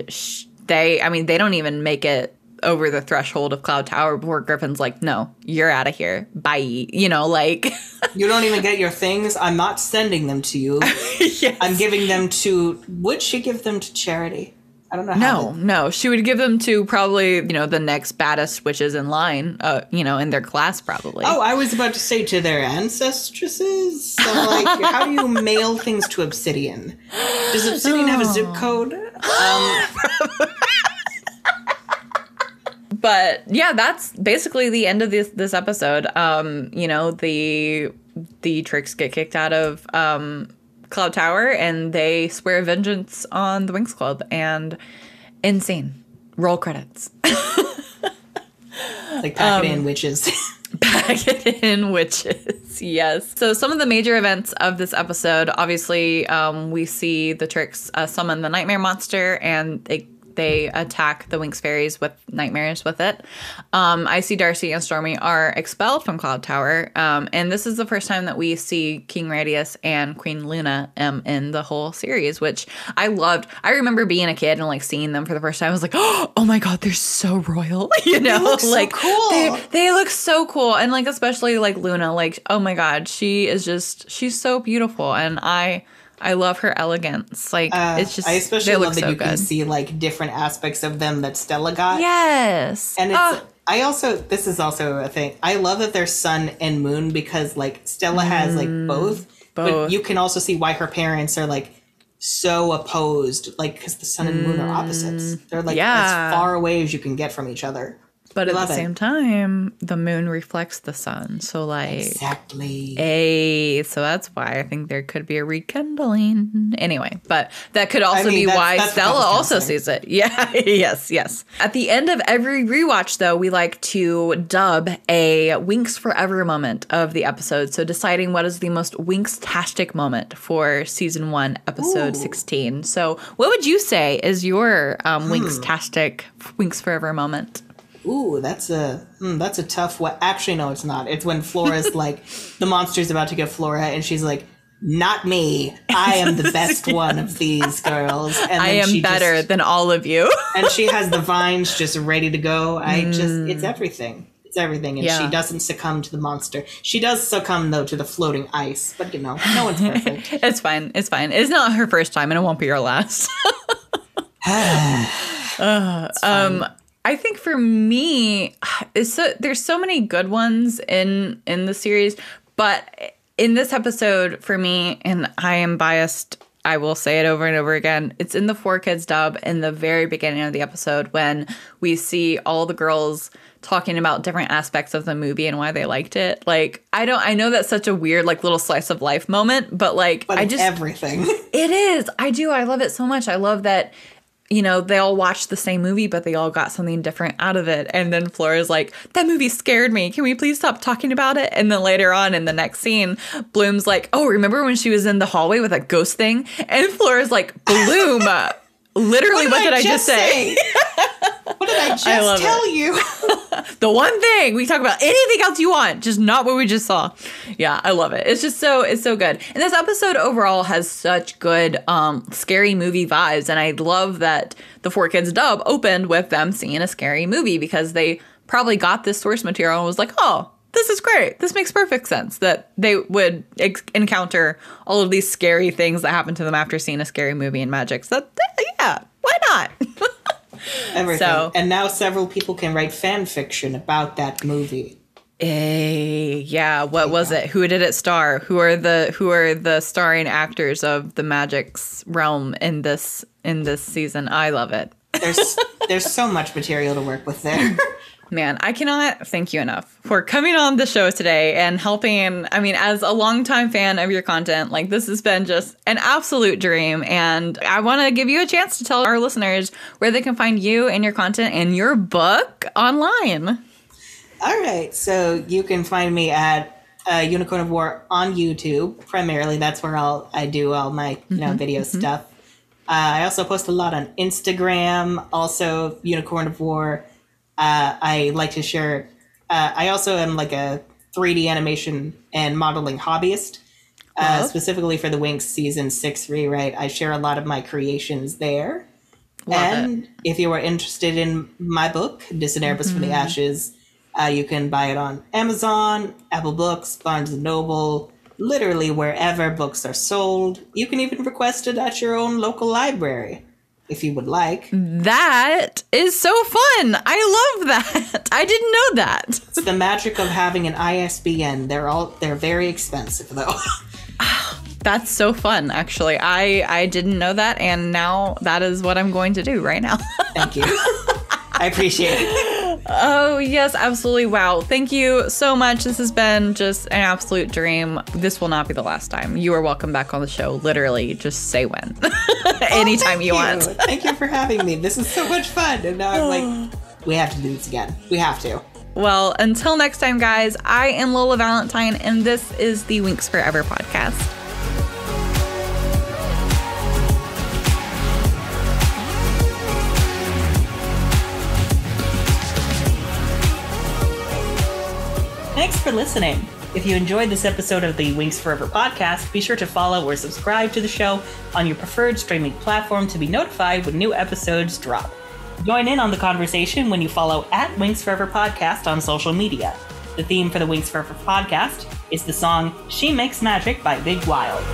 they don't even make it over the threshold of Cloud Tower before Griffin's like, no, you're out of here. Bye. You know, like... You don't even get your things. I'm not sending them to you. Yes. I'm giving them to... Would she give them to charity? I don't know how. No. She would give them to probably, you know, the next baddest witches in line, you know, in their class probably. Oh, I was about to say to their ancestresses. So, like, how do you mail things to Obsidian? Does Obsidian have a zip code? But yeah, that's basically the end of this episode. You know, the Tricks get kicked out of Cloud Tower, and they swear vengeance on the Winx Club, and insane. Roll credits. Like pack it in, witches. Pack it in, witches. Yes. So some of the major events of this episode, obviously, we see the Tricks summon the Nightmare Monster, and they attack the Winx Fairies with nightmares with it. Icy, Darcy, and Stormy are expelled from Cloud Tower. And this is the first time that we see King Radius and Queen Luna in the whole series, which I loved. I remember being a kid and like seeing them for the first time. I was like, oh my God, they're so royal. You know, they look like so cool. They look so cool. And like, especially like Luna, like, oh my God, she's so beautiful. And I love her elegance. Like, it's just, I especially love that so you good. can see like different aspects of them that Stella got. Yes. And this is also a thing. I love that they're sun and moon, because like Stella has like both. But you can also see why her parents are like so opposed, like because the sun and moon are opposites. They're like as far away as you can get from each other. But at the same time, the moon reflects the sun. So, like... Exactly. So that's why I think there could be a rekindling. Anyway, but that could also be why Stella also sees it. Yeah, yes. At the end of every rewatch, though, we like to dub a Winx Forever moment of the episode. So deciding what is the most Winx-tastic moment for Season 1, Episode 16. So what would you say is your Winx-tastic Winx Forever moment? Ooh, that's a tough one. Actually, no, it's not. It's when Flora's like, the monster's about to get Flora, and she's like, not me. I am the best one of these girls. And I am better than all of you. And she has the vines just ready to go. It's everything. It's everything. And she doesn't succumb to the monster. She does succumb, though, to the floating ice. But, you know, no one's perfect. It's fine. It's not her first time, and it won't be her last. I think for me, there's so many good ones in the series, but in this episode for me, and I am biased I will say it over and over again. It's in the 4Kids dub in the very beginning of the episode when we see all the girls talking about different aspects of the movie and why they liked it. Like, I know that's such a weird, like, little slice of life moment, but like, everything. It is. I love it so much. I love that, you know, they all watched the same movie, but they all got something different out of it. And then Flora's like, that movie scared me. Can we please stop talking about it? And then later on in the next scene, Bloom's like, oh, remember when she was in the hallway with a ghost thing? And Flora's like, Bloom, literally, what did I just say? What did I just tell you? The one thing. We talk about anything else you want, just not what we just saw. Yeah, I love it. It's so good. And this episode overall has such good scary movie vibes. And I love that the 4Kids dub opened with them seeing a scary movie because they probably got this source material and was like, oh, this is great. This makes perfect sense that they would encounter all of these scary things that happen to them after seeing a scary movie in Magic. So, yeah, why not? Everything. So, and now several people can write fan fiction about that movie. Yeah. What was it? Who did it star? Who are the starring actors of the Magic's realm in this season? I love it. There's so much material to work with there. Man, I cannot thank you enough for coming on the show today and helping. I mean, as a longtime fan of your content, like, this has been just an absolute dream. And I want to give you a chance to tell our listeners where they can find you and your content and your book online. All right. So you can find me at Unicorn of War on YouTube. Primarily, that's where I do all my video stuff. I also post a lot on Instagram. Also, Unicorn of War. I like to share. I also am like a 3D animation and modeling hobbyist, specifically for the Winx Season 6 rewrite. I share a lot of my creations there. If you are interested in my book, Cineribus from the Ashes, you can buy it on Amazon, Apple Books, Barnes & Noble, literally wherever books are sold. You can even request it at your own local library, if you would like. That is so fun. I love that. I didn't know that. It's the magic of having an ISBN. They're very expensive, though. That's so fun, actually. I didn't know that, and now that is what I'm going to do right now. Thank you. I appreciate it. Oh, yes, absolutely. Wow. Thank you so much. This has been just an absolute dream. This will not be the last time. You are welcome back on the show. Literally, just say when. Anytime you want. Thank you for having me. This is so much fun. And now I'm like, we have to do this again. We have to. Well, until next time, guys, I am Lola Valentine, and this is the Winx Forever podcast. Thanks for listening. If you enjoyed this episode of the Winx Forever podcast, be sure to follow or subscribe to the show on your preferred streaming platform to be notified when new episodes drop. Join in on the conversation when you follow at Winx Forever Podcast on social media. The theme for the Winx Forever podcast is the song She Makes Magic by Big Wild.